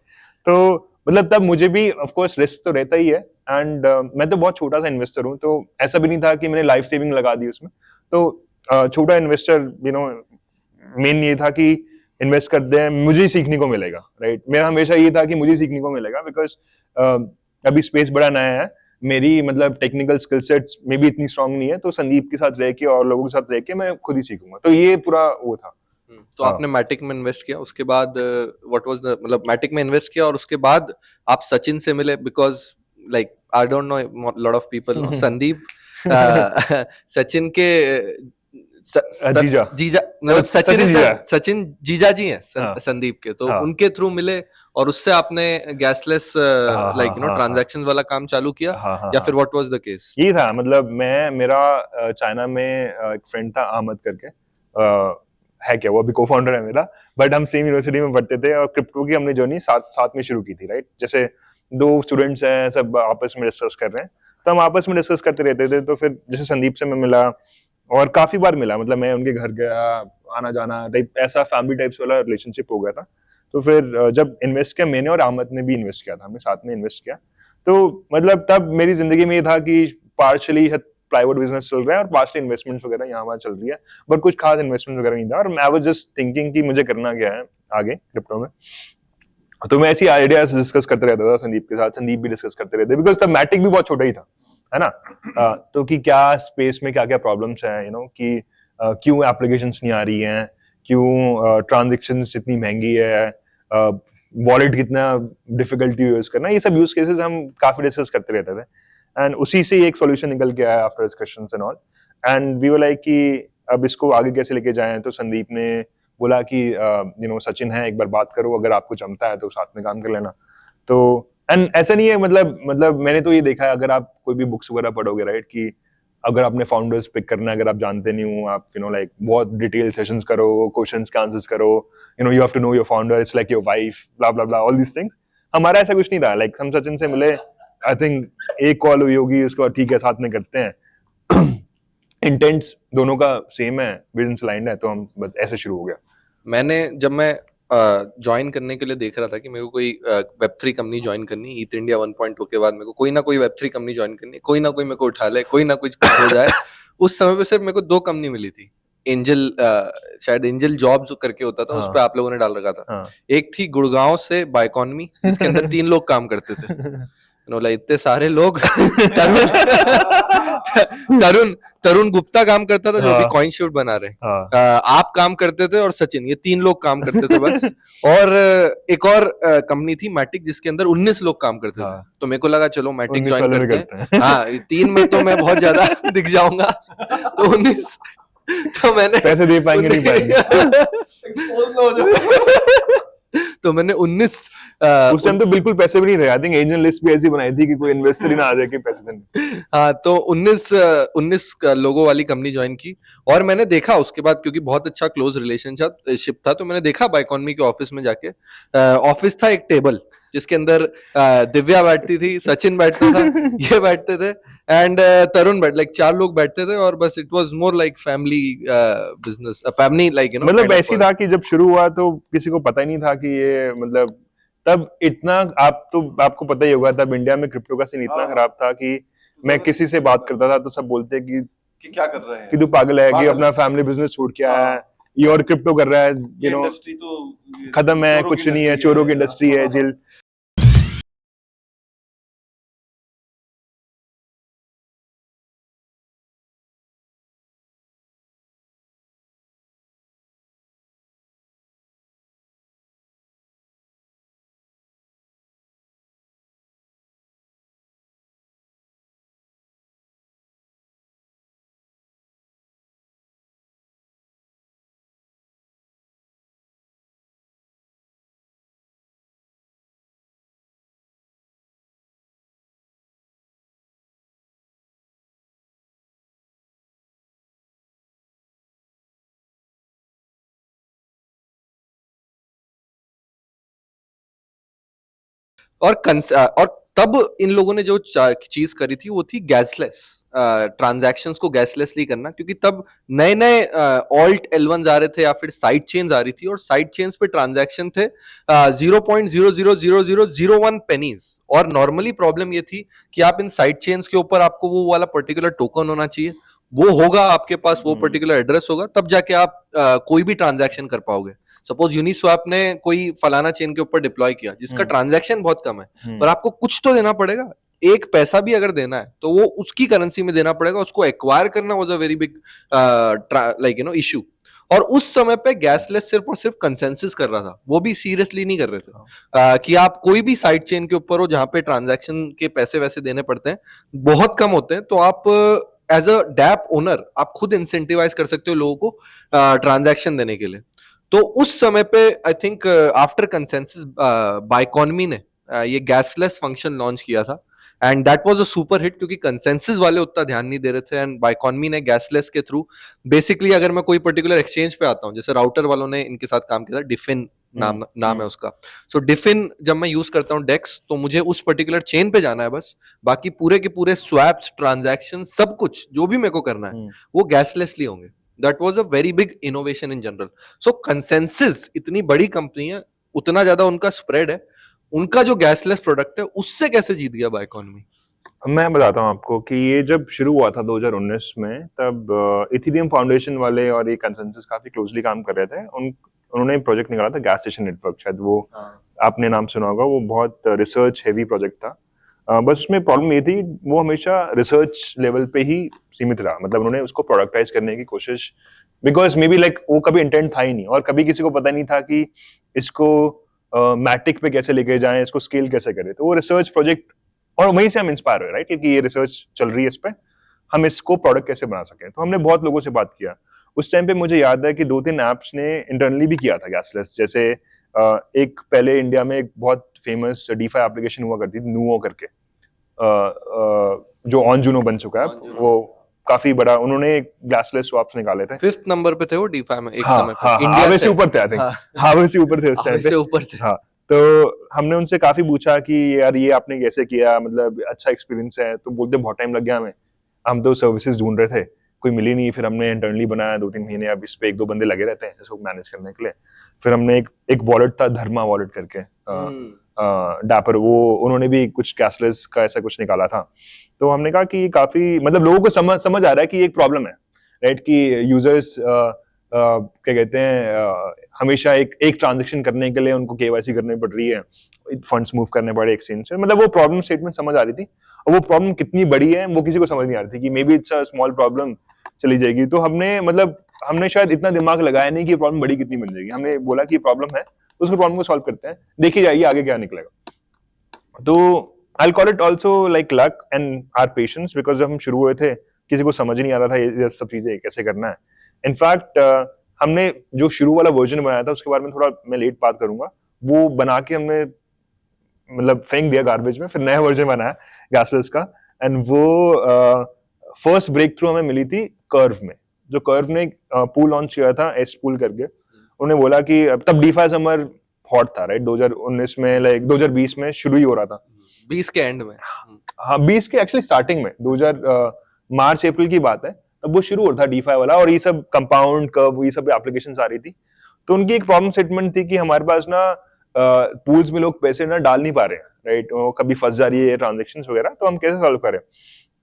B: तो मतलब तब मुझे भी ऑफ कोर्स रिस्क तो रहता ही है, एंड मैं तो बहुत छोटा सा इन्वेस्टर हूँ, तो ऐसा भी नहीं था कि मैंने लाइफ सेविंग लगा दी उसमें। तो छोटा इन्वेस्टर, मेन ये था कि इन्वेस्ट कर दे, मुझे ही सीखने को मिलेगा, राइट। मेरा हमेशा ये था कि मुझे सीखने को मिलेगा, बिकॉज अभी स्पेस बड़ा नया है, मेरी मतलब टेक्निकल स्किल सेट्स में भी इतनी स्ट्रांग नहीं है, तो संदीप के साथ रह के और लोगों के साथ रह के मैं खुद ही सीखूंगा। तो ये पूरा वो था।
C: तो आपने मैटिक में इन्वेस्ट किया, उसके बाद व्हाट वाज द, मतलब मैटिक में इन्वेस्ट किया और उसके बाद आप सचिन से मिले, because like I don't know, lot of people know Sandeep Sachin के
B: जीजा
C: जीजा, मतलब
B: सचिन
C: सचिन
B: जीजा।
C: सचिन जीजा जी हैं
B: हाँ।
C: संदीप के, तो
B: हाँ।
C: उनके थ्रू मिले और उससे आपने गैसलेस
B: हाँ,
C: लाइक
B: हाँ,
C: ट्रांजैक्शन वाला काम चालू किया,
B: हाँ, हाँ,
C: या
B: हाँ।
C: फिर व्हाट वाज द केस?
B: ये था, मतलब मेरा चाइना में एक फ्रेंड था अहमद करके, है क्या वो अभी को फाउंडर है मेरा, बट हम सेम यूनिवर्सिटी में पढ़ते थे और क्रिप्टो की हमने जर्नी साथ साथ में शुरू की थी, राइट। जैसे दो स्टूडेंट्स हैं, सब आपस में डिस्कस कर रहे हैं, तो हम आपस में डिस्कस करते रहते थे। तो फिर जैसे संदीप से मैं मिला और काफी बार मिला, मतलब मैं उनके घर गया, आना जाना टाइप, ऐसा फैमिली टाइप्स वाला रिलेशनशिप हो गया था। तो फिर जब इन्वेस्ट किया मैंने, और अहमद ने भी इन्वेस्ट किया था, हमने साथ में इन्वेस्ट किया। तो मतलब तब मेरी जिंदगी में ये था कि पार्शली प्लाईवुड बिजनेस चल रहा है और पार्शली इन्वेस्टमेंट्स वगैरह यहाँ वहाँ चल रही है, बट कुछ खास इन्वेस्टमेंट वगैरह नहीं था। और आई वाज जस्ट थिंकिंग कि मुझे करना क्या है आगे क्रिप्टो में। तो मैं ऐसी आइडियाज डिस्कस करते रहता था संदीप के साथ, संदीप भी डिस्कस करते रहते, बिकॉज तब मैटिक भी बहुत छोटा ही था, है ना। तो कि क्या स्पेस में क्या क्या प्रॉब्लम्स हैं, कि क्यों एप्लीकेशंस नहीं आ रही हैं, क्यों ट्रांजेक्शन्स इतनी महंगी है, वॉलेट कितना डिफिकल्टी यूज करना, ये सब यूज केसेस हम काफी डिस्कस करते रहते थे। एंड उसी से एक सॉल्यूशन निकल के आया after discussions and all. And we were like कि अब इसको आगे कैसे लेके जाएं। तो संदीप ने बोला कि सचिन है, एक बार बात करो, अगर आपको जमता है तो साथ में काम कर लेना। तो एंड ऐसा नहीं है, मतलब मैंने तो ये देखा है, अगर आप कोई भी बुक्स वगैरह पढ़ोगे, राइट, कि अगर आपने फाउंडर्स पिक करना है, अगर आप जानते नहीं हो, आप लाइक बहुत डिटेल सेशंस करो, क्वेश्चंस के आंसर्स करो, you have to know your founder, it's like your wife, blah blah blah, all these things. हमारा ऐसा कुछ नहीं था। लाइक हम सचिन से मिले, आई थिंक एक कॉल हुई होगी, उसके बाद ठीक है साथ में करते हैं। इंटेंट्स दोनों का सेम है, विजन्स लाइन है, तो हम बस ऐसे शुरू हो गया।
C: जब मैं ज्वाइन करने के लिए देख रहा था कि मेरे को कोई वेब3 कंपनी ज्वाइन करनी, ईथ इंडिया 1.0 के बाद मेरे को कोई ना कोई वेब3 कंपनी ज्वाइन करनी, कोई ना कोई मेरे को उठा ले, कोई ना कुछ हो जाए। उस समय पे सिर्फ मेरे को 2 कंपनी मिली थी। एंजल, शायद एंजल जॉब्स करके होता था, उस
B: हाँ।
C: पे आप लोगों ने डाल रखा था।
B: हाँ।
C: एक थी गुड़गांव से बाइकॉनमी, जिसके अंदर 3 लोग काम करते थे। इतने सारे लोग। तरुण तरुण गुप्ता काम करता था, जो भी
B: हाँ।
C: कॉइन शूट बना रहे।
B: हाँ।
C: आप काम करते थे और सचिन, ये 3 लोग काम करते थे बस। और एक और कंपनी थी मैटिक, जिसके अंदर 19 लोग काम करते थे।
B: हाँ।
C: तो मेरे को लगा चलो मैटिक
B: 19
C: ज्वाइन
B: वाले में
C: करते
B: करते
C: हैं। हाँ, 3 में तो मैं बहुत ज्यादा दिख जाऊंगा, तो 19 तो मैंने
B: पैसे दे पाएंगे नहीं पाएंगे।
C: तो मैंने 19
B: उस टाइम तो बिल्कुल पैसे भी नहीं थे। आई थिंक एंजल लिस्ट भी ऐसी बनाई थी कि कोई इन्वेस्टर ही ना आ जाए कि पैसे देने।
C: हाँ, तो 19 लोगों वाली कंपनी ज्वाइन की। और मैंने देखा उसके बाद, क्योंकि बहुत अच्छा क्लोज रिलेशनशिप था, तो मैंने देखा बाइकॉनमी के ऑफिस में जाके। ऑफिस था एक टेबल, जिसके अंदर दिव्या बैठती थी, सचिन बैठता था, ये बैठते थे, एंड तरुण लाइक 4 लोग बैठते थे। और बस it was more like family business, family like
B: मतलब ऐसी था कि जब शुरू हुआ तो किसी को पता ही नहीं था कि ये, मतलब तब इतना, आपको पता ही होगा, तब इंडिया में क्रिप्टो का सीन इतना खराब था कि मैं किसी से बात करता था तो सब बोलते कि
A: क्या कर रहे हैं,
B: कि तू पागल है, कि अपना फैमिली बिजनेस छोड़ के आया है, ये और क्रिप्टो कर रहा है,
A: इंडस्ट्री तो
B: खत्म है, कुछ नहीं है, चोरों की इंडस्ट्री है, जेल।
C: और तब इन लोगों ने जो चीज करी थी वो थी गैसलेस ट्रांजैक्शंस को गैसलेसली करना, क्योंकि तब नए नए ऑल्ट L1s आ रहे थे या फिर साइड चेन्स आ रही थी, और साइड चेन्स पे ट्रांजैक्शन थे 0.000001 पेनीज। और नॉर्मली प्रॉब्लम ये थी कि आप इन साइड चेन्स के ऊपर आपको वो वाला पर्टिकुलर टोकन होना चाहिए, वो होगा आपके पास, वो पर्टिकुलर एड्रेस होगा, तब जाके आप कोई भी ट्रांजैक्शन कर पाओगे। सपोज यूनिस्वैप ने कोई फलाना चेन के ऊपर डिप्लॉय किया जिसका ट्रांजैक्शन बहुत कम है, पर आपको कुछ तो देना पड़ेगा, एक पैसा भी अगर देना है तो वो उसकी करेंसी में देना पड़ेगा, उसको एक्वायर करना was a very big issue. और उस समय पे गैसलेस सिर्फ और सिर्फ कंसेंसस कर रहा था, वो भी सीरियसली नहीं कर रहे थे कि आप कोई भी साइड चेन के ऊपर हो जहां पे ट्रांजैक्शन के पैसे वैसे देने पड़ते हैं, बहुत कम होते हैं, तो आप एज अ डैप ओनर आप खुद इंसेंटिवाइज कर सकते हो लोगों को ट्रांजैक्शन देने के लिए। तो उस समय पे आई थिंक आफ्टर कंसेंसस बाइकॉनमी ने ये गैसलेस फंक्शन लॉन्च किया था, and that was a super hit, क्योंकि कंसेंसस वाले उतना ध्यान नहीं दे रहे थे, एंड बाइकॉनमी ने गैसलेस के थ्रू बेसिकली, अगर मैं कोई पर्टिकुलर एक्सचेंज पे आता हूँ, जैसे राउटर वालों ने इनके साथ काम किया था, डिफिन नाम है उसका। सो डिफिन जब मैं यूज करता हूँ डेक्स, तो मुझे उस पर्टिकुलर चेन पे जाना है बस, बाकी पूरे के पूरे स्वैप्स, ट्रांजैक्शन, सब कुछ जो भी मेरे को करना है वो गैसलेसली होंगे। That was a very big innovation in general. So consensus इतनी बड़ी कंपनी है, उतना ज्यादा उनका स्प्रेड है, उनका जो गैसलेस प्रोडक्ट है उससे कैसे जीत गया बाइकॉनमी?
B: मैं बताता हूँ आपको कि ये जब शुरू हुआ था 2019 में, तब इथेरियम फाउंडेशन वाले और ये कंसेंसस काफी क्लोजली काम कर रहे थे। उन्होंने एक प्रोजेक्ट निकाला था, गैस स्टेशन नेटवर्क, शायद वो आपने नाम सुना होगा। वो बहुत रिसर्च हेवी प्रोजेक्ट था। बस उसमें प्रॉब्लम ये थी, वो हमेशा रिसर्च लेवल पे ही सीमित रहा। मतलब उन्होंने उसको प्रोडक्टाइज करने की कोशिश, बिकॉज मे बी लाइक वो कभी इंटेंट था ही नहीं, और कभी किसी को पता नहीं था कि इसको मैटिक पे कैसे लेके जाएं, इसको स्केल कैसे करें। तो वो रिसर्च प्रोजेक्ट, और वहीं से हम इंस्पायर हुए, राइट, क्योंकि ये रिसर्च चल रही है इस पे, हम इसको प्रोडक्ट कैसे बना सकें। तो हमने बहुत लोगों से बात किया। उस टाइम पे मुझे याद है कि 2-3 एप्स ने इंटरनली भी किया था गैसलेस। जैसे एक पहले इंडिया में एक बहुत फेमस डीफाई एप्लीकेशन हुआ करती थी, नुओ करके, जो ऑन जूनो बन चुका है। वो काफी बड़ा, उन्होंने गैसलेस स्वैप्स निकाले थे।
C: 5th नंबर पे थे वो डीफाई में एक समय पे।
B: हाँ,
C: इंडिया
B: से ऊपर थे, आई थिंक। हाँ, से ऊपर थे उस टाइम पे।
C: से ऊपर थे।
B: हाँ, तो हमने उनसे काफी पूछा कि यार ये आपने कैसे किया, मतलब अच्छा एक्सपीरियंस है। तो बोलते बहुत टाइम लग गया हमें, हम तो सर्विसेज ढूंढ रहे थे, कोई मिली नहीं। फिर हमने इंटरनली बनाया 2-3 महीने, अब इस पे 1-2 बंदे लगे रहते हैं इसको मैनेज करने के लिए। फिर हमने एक वॉलेट था, धर्मा वॉलेट करके, डैपर, वो उन्होंने भी कुछ कैशलेस का ऐसा कुछ निकाला था। तो हमने कहा कि काफी, मतलब लोगों को समझ आ रहा है कि एक प्रॉब्लम है, राइट, कि यूजर्स क्या कहते हैं, हमेशा एक ट्रांजेक्शन करने के लिए उनको केवाईसी करनी पड़ रही है, फंड्स मूव करने पड़े एक्सचेंज से। मतलब वो प्रॉब्लम स्टेटमेंट समझ आ रही थी, और वो प्रॉब्लम कितनी बड़ी है वो किसी को समझ नहीं आ रही थी, कि may be it's a small problem, चली जाएगी। तो हमने शायद इतना दिमाग लगाया नहीं कि प्रॉब्लम बड़ी कितनी बन जाएगी। हमने बोला कि प्रॉब्लम है, तो उसको प्रॉब्लम को सॉल्व करते हैं, देखी जाइए आगे क्या निकलेगा। तो I'll call it also like luck and our patience, because जब हम शुरू हुए थे किसी को समझ नहीं आ रहा था ये सब चीजें कैसे करना है। इनफैक्ट हमने जो शुरू वाला वर्जन बनाया था उसके बारे में थोड़ा मैं लेट बात करूंगा। वो बना के हमने मतलब फेंक दिया गार्बेज में, फिर नया वर्जन बनाया गैसलेस का। एंड वो फर्स्ट ब्रेक थ्रू हमें मिली थी कर्व में, जो कर्व ने पूल लॉन्च किया था, एस पूल करके। उन्होंने बोला कि तब डीफाई समर हॉट था, राइट, 2019 में, लाइक 2020 में शुरू ही हो रहा था,
C: 20 के एंड में।
B: हाँ, 20 के एक्चुअली स्टार्टिंग में, 2000 मार्च अप्रैल की बात है, तब वो शुरू हो रहा था डीफाई वाला। और ये सब कंपाउंड कर्व, ये सब एप्लीकेशंस आ रही थी। तो उनकी एक प्रॉब्लम स्टेटमेंट थी कि हमारे पास ना पूल्स में लोग पैसे ना डाल नहीं पा रहे हैं, राइट, वो कभी फंस जा रही है ट्रांजेक्शंस वगैरह, तो हम कैसे सॉल्व करें।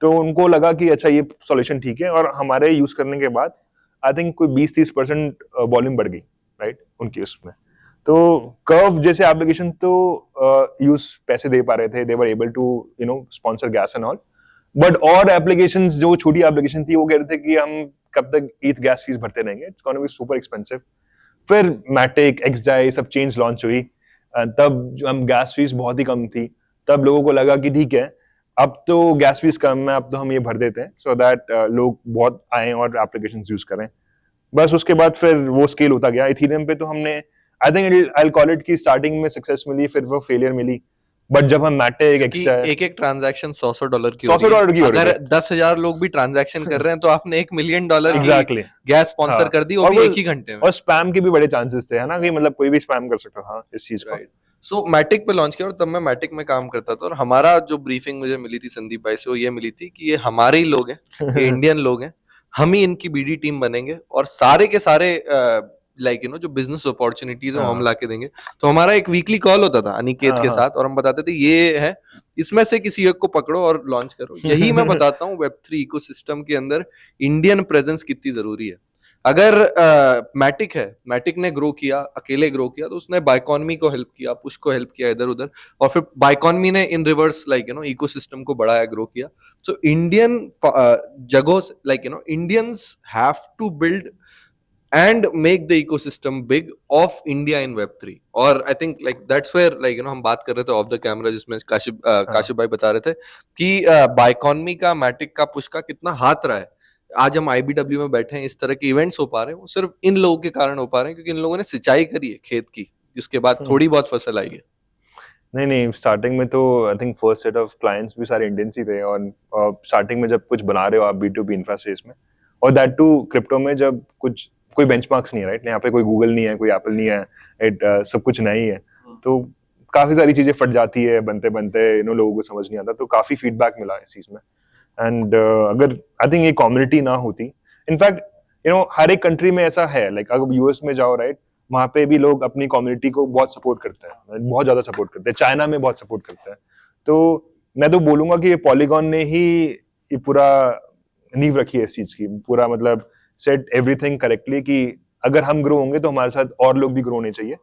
B: तो उनको लगा कि अच्छा ये सॉल्यूशन ठीक है, और हमारे यूज करने के बाद आई थिंक कोई 20-30% वॉल्यूम बढ़ गई, राइट, उनकी उसमें। तो कर्व जैसे एप्लीकेशन तो यूज पैसे दे पा रहे थे, they were able to sponsor gas and all. But और एप्लीकेशंस, जो छोटी एप्लीकेशन थी, वो कह रहे थे कि हम कब तक ईथ गैस फीस भरते रहेंगे, it's gonna be super expensive. फिर मैटिक, एक्सजाई, सब चेंज लॉन्च हुई, तब हम गैस फीस बहुत ही कम थी। तब लोगों को लगा कि ठीक है, अब तो गैस फीस कम है, अब तो हम ये भर देते हैं, सो दैट लोग बहुत आए और एप्लीकेशंस यूज करें। बस उसके बाद फिर वो स्केल होता गया। इथेरियम पे तो हमने, I think I call it, की स्टार्टिंग में सक्सेस मिली, फिर वो फेलियर मिली। बट जब हम मैटिक,
C: एक ट्रांजैक्शन $100 की
B: $100 की,
C: अगर 10,000 लोग भी ट्रांजैक्शन कर रहे हैं तो आपने $1 मिलियन
B: Exactly.
C: की गैस स्पॉन्सर
B: हाँ,
C: कर दी, वो भी एक ही घंटे में।
B: और स्पैम के भी बड़े चांसेस थे, है ना, कि मतलब कोई भी स्पैम कर सकता था इस चीज को।
C: सो मैटिक पे लॉन्च किया और तब मैं मैटिक में काम करता था और हमारा जो ब्रीफिंग मुझे मिली थी संदीप भाई से वो ये मिली थी कि ये हमारे ही लोग हैं, ये इंडियन लोग हैं, हम ही इनकी बीडी टीम बनेंगे और सारे के सारे जो बिजनेस अपॉर्चुनिटीज है वो हम
B: हाँ।
C: लाके देंगे। तो हमारा एक वीकली कॉल होता था अनिकेत
B: हाँ,
C: के
B: हाँ।
C: साथ और हम बताते थे ये है, इसमें से किसी एक को पकड़ो और लॉन्च करो। यही मैं बताता हूँ वेब3 इकोसिस्टम के अंदर इंडियन प्रेजेंस कितनी जरूरी है। अगर मैटिक है, मैटिक ने ग्रो किया, अकेले ग्रो किया, तो उसने बाइकॉनमी को हेल्प किया, पुश को हेल्प किया इधर उधर, और फिर बाइकॉनमी ने इन रिवर्स इकोसिस्टम को बढ़ाया, ग्रो किया। सो इंडियन जगहों Indians have to build and make the ecosystem big of India in Web3 और I think that's where हम बात कर रहे थे ऑफ द कैमरा जिसमें काशिफ भाई बता रहे थे कि बाइकॉनमी का, मैटिक का, पुश का कितना हाथ रहा है। आज हम IBW में बैठे हैं, इस तरह के इवेंट्स हो पा रहे हैं, वो सिर्फ इन लोगों के कारण हो पा रहे हैं क्योंकि इन लोगों ने सिंचाई करी है खेत की, जिसके बाद थोड़ी बहुत फसल आई है।
B: नहीं, स्टार्टिंग में तो I think first set of clients भी सारे इंडियंस ही थे और स्टार्टिंग में जब कुछ बना रहे हो आप B2B इंफ्रा स्पेस में, और दैट टू क्रिप्टो में, जब कुछ कोई बेंचमार्क्स नहीं है, राइट, यहाँ पे कोई गूगल नहीं है, कोई एप्पल नहीं है, सब कुछ नहीं है, तो काफी सारी चीजें फट जाती है बनते बनते, लोगों को समझ नहीं आता, तो काफी फीडबैक मिला इस चीज में। एंड अगर आई थिंक ये कम्युनिटी ना होती, इनफैक्ट हर एक कंट्री में ऐसा है, अगर US में जाओ, राइट, वहां पे भी लोग अपनी कम्युनिटी को बहुत सपोर्ट करते हैं, बहुत ज्यादा सपोर्ट करते हैं, चाइना में बहुत सपोर्ट करते हैं। तो मैं तो बोलूंगा कि ये पॉलीगॉन ने ही ये पूरा नींव रखी है इस चीज की, पूरा मतलब सेट एवरीथिंग करेक्टली कि अगर हम ग्रो होंगे तो हमारे साथ और लोग भी ग्रो होने चाहिए,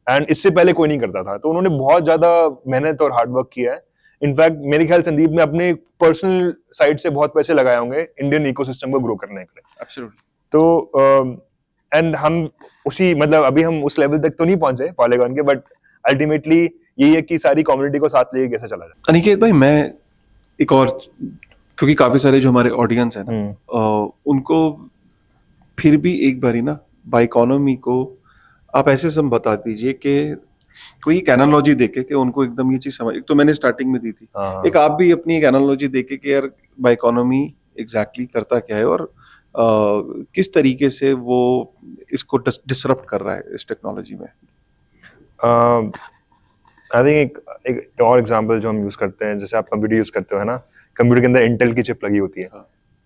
B: एंड इससे पहले कोई नहीं करता था, तो उन्होंने बहुत ज्यादा मेहनत और हार्डवर्क किया है। इनफैक्ट मेरे ख्याल संदीप ने अपने पर्सनल साइड से बहुत पैसे लगाए होंगे इंडियन इकोसिस्टम को ग्रो करने के लिए।
A: एब्सोल्युटली।
B: तो एंड हम उसी अभी हम उस लेवल तक तो नहीं पहुंचे पॉलीगॉन के, बट अल्टीमेटली यही है कि सारी कम्युनिटी को साथ लेके कैसे चला जाए।
A: अनिकेत भाई, मैं एक और, क्योंकि काफी सारे जो हमारे ऑडियंस है ना, उनको फिर भी एक बारी ना बाइकॉनमी को आप ऐसे सब बता दीजिए कि कोई एक एनालॉजी देके कि उनको एकदम ये चीज समझ, एक तो मैंने स्टार्टिंग में दी थी, एक आप भी अपनी एक एनालॉजी देके कि यार बाइकॉनमी एग्जैक्टली करता क्या है और किस तरीके से वो इसको डिसरप्ट कर रहा है इस टेक्नोलॉजी में।
B: आई थिंक एक और एग्जांपल जो हम यूज करते हैं, जैसे आप कंप्यूटर यूज करते हो, है ना, कंप्यूटर के अंदर इंटेल की चिप लगी होती है।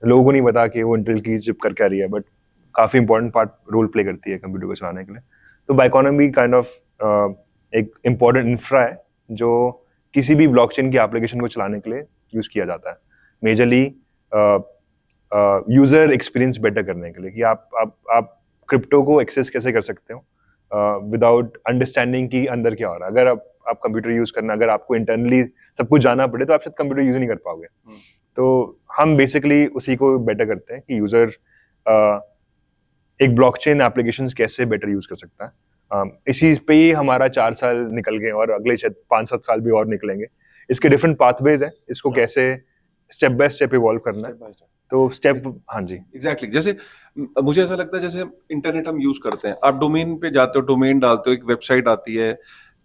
B: लोगों को नहीं पता कि वो इंटेल की चिप कर क्या रही है, बट काफी इंपॉर्टेंट पार्ट रोल प्ले करती है कंप्यूटर को चलाने के लिए। तो बाइकॉनमी काइंड ऑफ एक इम्पॉर्टेंट इंफ्रा है जो किसी भी ब्लॉकचेन की एप्लीकेशन को चलाने के लिए यूज किया जाता है, मेजरली यूजर एक्सपीरियंस बेटर करने के लिए, कि आप क्रिप्टो को एक्सेस कैसे कर सकते हो विदाउट अंडरस्टैंडिंग कि अंदर क्या हो रहा है। अगर आप कंप्यूटर यूज करना, अगर आपको इंटरनली सब कुछ जानना पड़े तो आप शायद कंप्यूटर यूज नहीं कर पाओगे। तो हम बेसिकली उसी को बेटर करते हैं कि यूजर एक ब्लॉकचेन एप्लीकेशंस कैसे बेटर यूज कर सकता है। इसी पे ही हमारा 4 साल निकल गए और अगले शायद 5-7 साल भी और निकलेंगे। इसके डिफरेंट पाथवेज हैं, इसको कैसे स्टेप बाय स्टेप इवॉल्व करना है। तो स्टेप, हाँ जी,
A: एग्जैक्टली। जैसे मुझे ऐसा लगता है जैसे इंटरनेट हम यूज करते हैं, आप डोमेन पे जाते हो, डोमेन डालते हो, एक वेबसाइट आती है,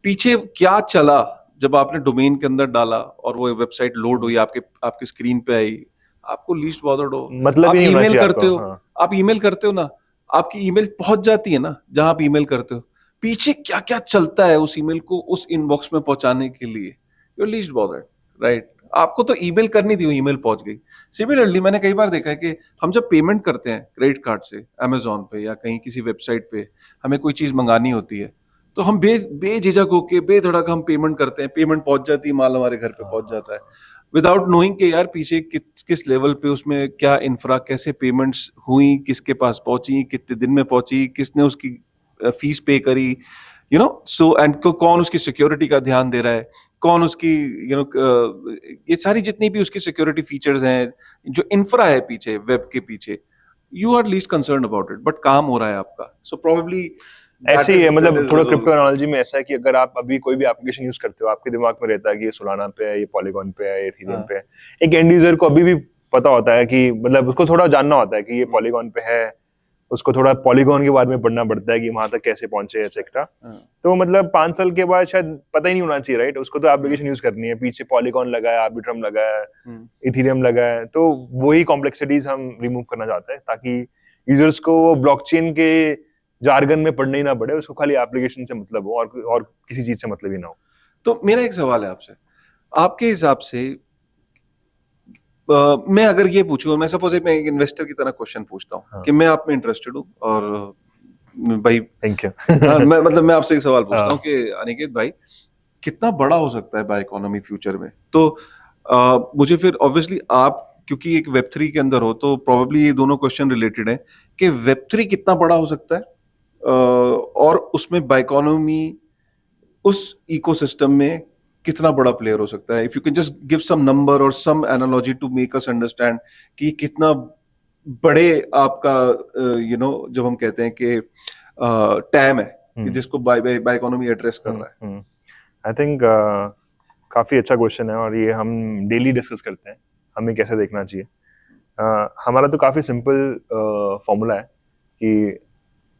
A: पीछे क्या चला जब आपने डोमेन के अंदर डाला और वो वेबसाइट लोड हुई, आपके स्क्रीन पे आई, आपको लीस्ट बॉदर्ड हो,
B: मतलब
A: आप ईमेल करते हो,
B: हाँ।
A: आप ईमेल करते हो ना, आपकी ईमेल पहुंच जाती है ना जहां आप ईमेल करते हो, पीछे क्या क्या चलता है उस ईमेल को उस इनबॉक्स में पहुंचाने के लिए, यू लीस्ट बॉदर्ड, राइट। आपको तो ईमेल करनी थी, वो ईमेल पहुंच गई। सिमिलरली मैंने कई बार देखा है कि हम जब पेमेंट करते हैं क्रेडिट कार्ड से अमेजोन पे या कहीं किसी वेबसाइट पे, हमें कोई चीज मंगानी होती है तो हम बेझिझक होके बेधड़क हम पेमेंट करते हैं, पेमेंट पहुंच जाती है, माल हमारे घर पे पहुंच जाता है, विदाउट नोइंग कि यार पीछे किस लेवल पे उसमें क्या इंफ्रा, कैसे पेमेंट्स हुई, किसके पास पहुंची, कितने दिन में पहुंची, किसने उसकी फीस पे करी, सो एंड कौन उसकी सिक्योरिटी का ध्यान दे रहा है, कौन उसकी ये सारी जितनी भी उसकी सिक्योरिटी फीचर्स हैं, जो इंफ्रा है पीछे, वेब के पीछे, you are least concern about it, but काम हो रहा है आपका। सो प्रोबेबली
B: ऐसे ही है, मतलब थोड़ा क्रिप्टो एनालॉजी में ऐसा है कि अगर आप अभी कोई भी एप्लीकेशन यूज करते हो, आपके दिमाग में रहता है कि ये सोलाना पे है, ये पॉलीगॉन पे है, ये इथेरियम पे है। एक एंड यूजर को अभी भी पता होता है कि, मतलब उसको थोड़ा जानना होता है कि ये पॉलीगॉन पे है, उसको थोड़ा पॉलीगॉन के बारे में पढ़ना पड़ता है कि वहां तक कैसे पहुंचे, एक्सेट्रा। तो मतलब 5 साल के बाद शायद पता ही नहीं होना चाहिए, राइट। उसको तो एप्लीकेशन यूज करनी है, पीछे पॉलीगॉन लगा है, आर्बिट्रम लगा है, इथेरियम लगा है, तो वही कॉम्प्लेक्सिटीज हम रिमूव करना चाहते हैं ताकि यूजर्स को ब्लॉकचेन के जार्गन में पढ़ना ही ना पड़े, उसको खाली एप्लीकेशन से मतलब हो और किसी चीज से मतलब ही ना हो।
A: तो मेरा एक सवाल है आपसे, आपके हिसाब से मैं अगर ये पूछूं, मैं सपोज मैं एक इन्वेस्टर की तरह क्वेश्चन पूछता हूँ
B: हाँ।
A: कि मैं आप में इंटरेस्टेड हूँ और भाई
B: थैंक यू।
A: मैं आपसे एक सवाल पूछता
B: हाँ।
A: हूँ कि अनिकेत भाई कितना बड़ा हो सकता है बाय इकोनॉमी फ्यूचर में, तो मुझे फिर ऑब्वियसली आप क्योंकि एक वेब3 के अंदर हो तो प्रोबेबली ये दोनों क्वेश्चन रिलेटेड हैं कि वेब3 कितना बड़ा हो सकता है और उसमें बाय इकोनॉमी उस इकोसिस्टम में कितना बड़ा प्लेयर हो सकता है। If you can just give some number और some analogy to make us understand कि कितना बड़े आपका जब हम कहते हैं कि टैम है कि जिसको बाय इकोनॉमी एड्रेस कर रहा है।
B: आई थिंक काफी अच्छा क्वेश्चन है और ये हम डेली डिस्कस करते हैं हमें कैसे देखना चाहिए। हमारा तो काफी सिंपल फॉर्मूला है कि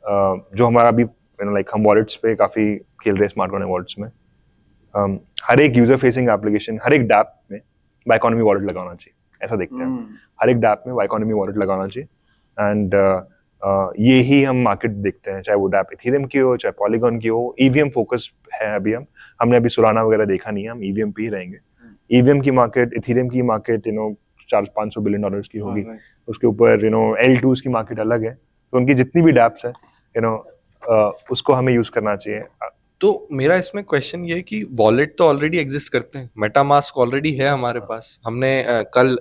B: जो हमारा अभी लाइक हम वॉलेट्स पे काफी खेल रहे हैं, स्मार्ट कॉइन वॉलेट्स में हर एक यूजर फेसिंग एप्लीकेशन, हर एक डैप में बाय इकोनॉमी वॉलेट लगाना चाहिए, ऐसा देखते हैं। हर एक डैप में बाय इकोनॉमी वॉलेट लगाना चाहिए एंड ये ही हम मार्केट देखते हैं, चाहे वो डैप इथेरियम की हो, चाहे पॉलीगॉन की हो। ईवीएम फोकस है अभी हमने अभी सोलाना वगैरह देखा नहीं है, हम ईवीएम पे ही रहेंगे। ईवीएम की मार्केट, इथेरियम की मार्केट 400-500 बिलियन डॉलर्स की होगी। उसके ऊपर L2s की मार्केट अलग है, तो उनकी जितनी भी डैप्स है उसको हमें यूज करना चाहिए।
C: तो मेरा इसमें क्वेश्चन ये है कि वॉलेट तो ऑलरेडी एग्जिस्ट करते हैं, मेटामास्क ऑलरेडी है हमारे पास। हमने कल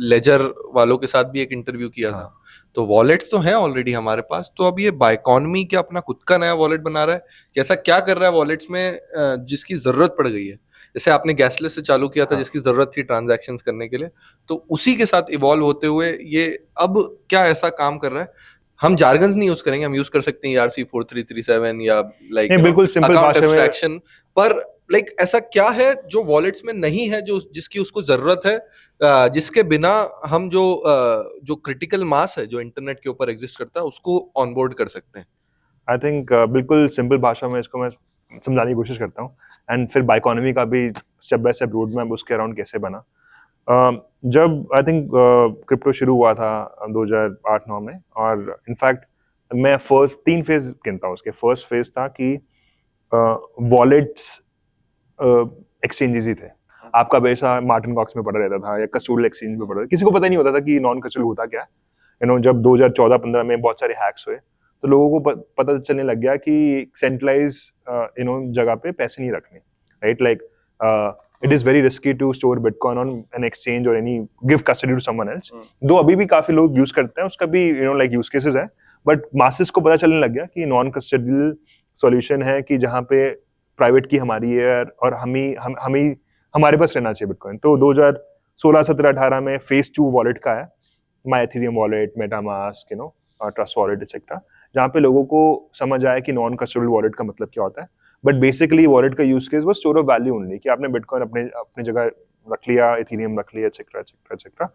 C: लेजर वालों के साथ भी एक इंटरव्यू किया था, तो वॉलेट्स तो हैं ऑलरेडी हमारे पास। तो अब ये बायकॉनमी क्या अपना खुद का नया वॉलेट बना रहा है, कैसा क्या कर रहा है वॉलेट्स में जिसकी जरूरत पड़ गई है? जैसे आपने गैसलेस से चालू किया था जिसकी जरूरत थी ट्रांजैक्शंस करने के लिए, तो उसी के साथ इवॉल्व होते हुए ये अब क्या ऐसा काम कर रहा है? हम जार्गन्स नहीं यूज करेंगे, हम यूज कर सकते हैं ERC-4337 या लाइक
B: बिल्कुल सिंपल भाषा में
C: एब्स्ट्रैक्शन, पर लाइक ऐसा क्या है जो वॉलेट्स में नहीं है, जो जिसकी उसको जरूरत है, जिसके बिना हम जो क्रिटिकल मास है जो इंटरनेट के ऊपर एग्जिस्ट करता है उसको ऑनबोर्ड कर सकते हैं?
B: आई थिंक बिल्कुल सिंपल भाषा में इसको मैं समझाने की कोशिश करता हूँ एंड फिर बाय इकोनॉमी का भी step by step road map उसके अराउंड कैसे बना। जब आई थिंक क्रिप्टो शुरू हुआ था 2008-9 में, और इनफैक्ट मैं फर्स्ट 3 फेज गिनता हूँ उसके। फर्स्ट फेज था कि वॉलेट्स एक्सचेंजेस ही थे। आपका पैसा मार्टिन कॉक्स में पड़ा रहता था या कस्टोडियल एक्सचेंज में पड़ा था, किसी को पता नहीं होता था कि नॉन कस्टोडियल होता क्या है। जब 2014-15 में बहुत सारे हैक्स हुए तो लोगों को पता चलने लग गया कि सेंट्रलाइज जगह पे पैसे नहीं रखने, right? Like it is very risky to store Bitcoin on an exchange or any give custody to someone else. दो अभी भी काफी लोग यूज करते हैं, उसका भी like use cases है, बट मासेस को पता चलने लग गया कि नॉन कस्टोडियल सॉल्यूशन है कि जहाँ पे प्राइवेट की हमारी है और हमें हमारे पास रहना चाहिए बिटकॉइन। तो 2016, 17, 18 में फेज 2 वॉलेट का है, my Ethereum wallet, MetaMask, Trust Wallet etcetera, जहाँ पे लोगों को समझ आया कि नॉन कस्टोडियल वॉलेट का मतलब क्या होता है। बट बेसिकली वॉलेट का यूज केस वो स्टोर ऑफ वैल्यू ओनली, कि आपने बिटकॉइन अपने जगह रख लिया, इथेरियम रख लिया, एक्सेट्रा एक्सेट्रा एक्सेट्रा।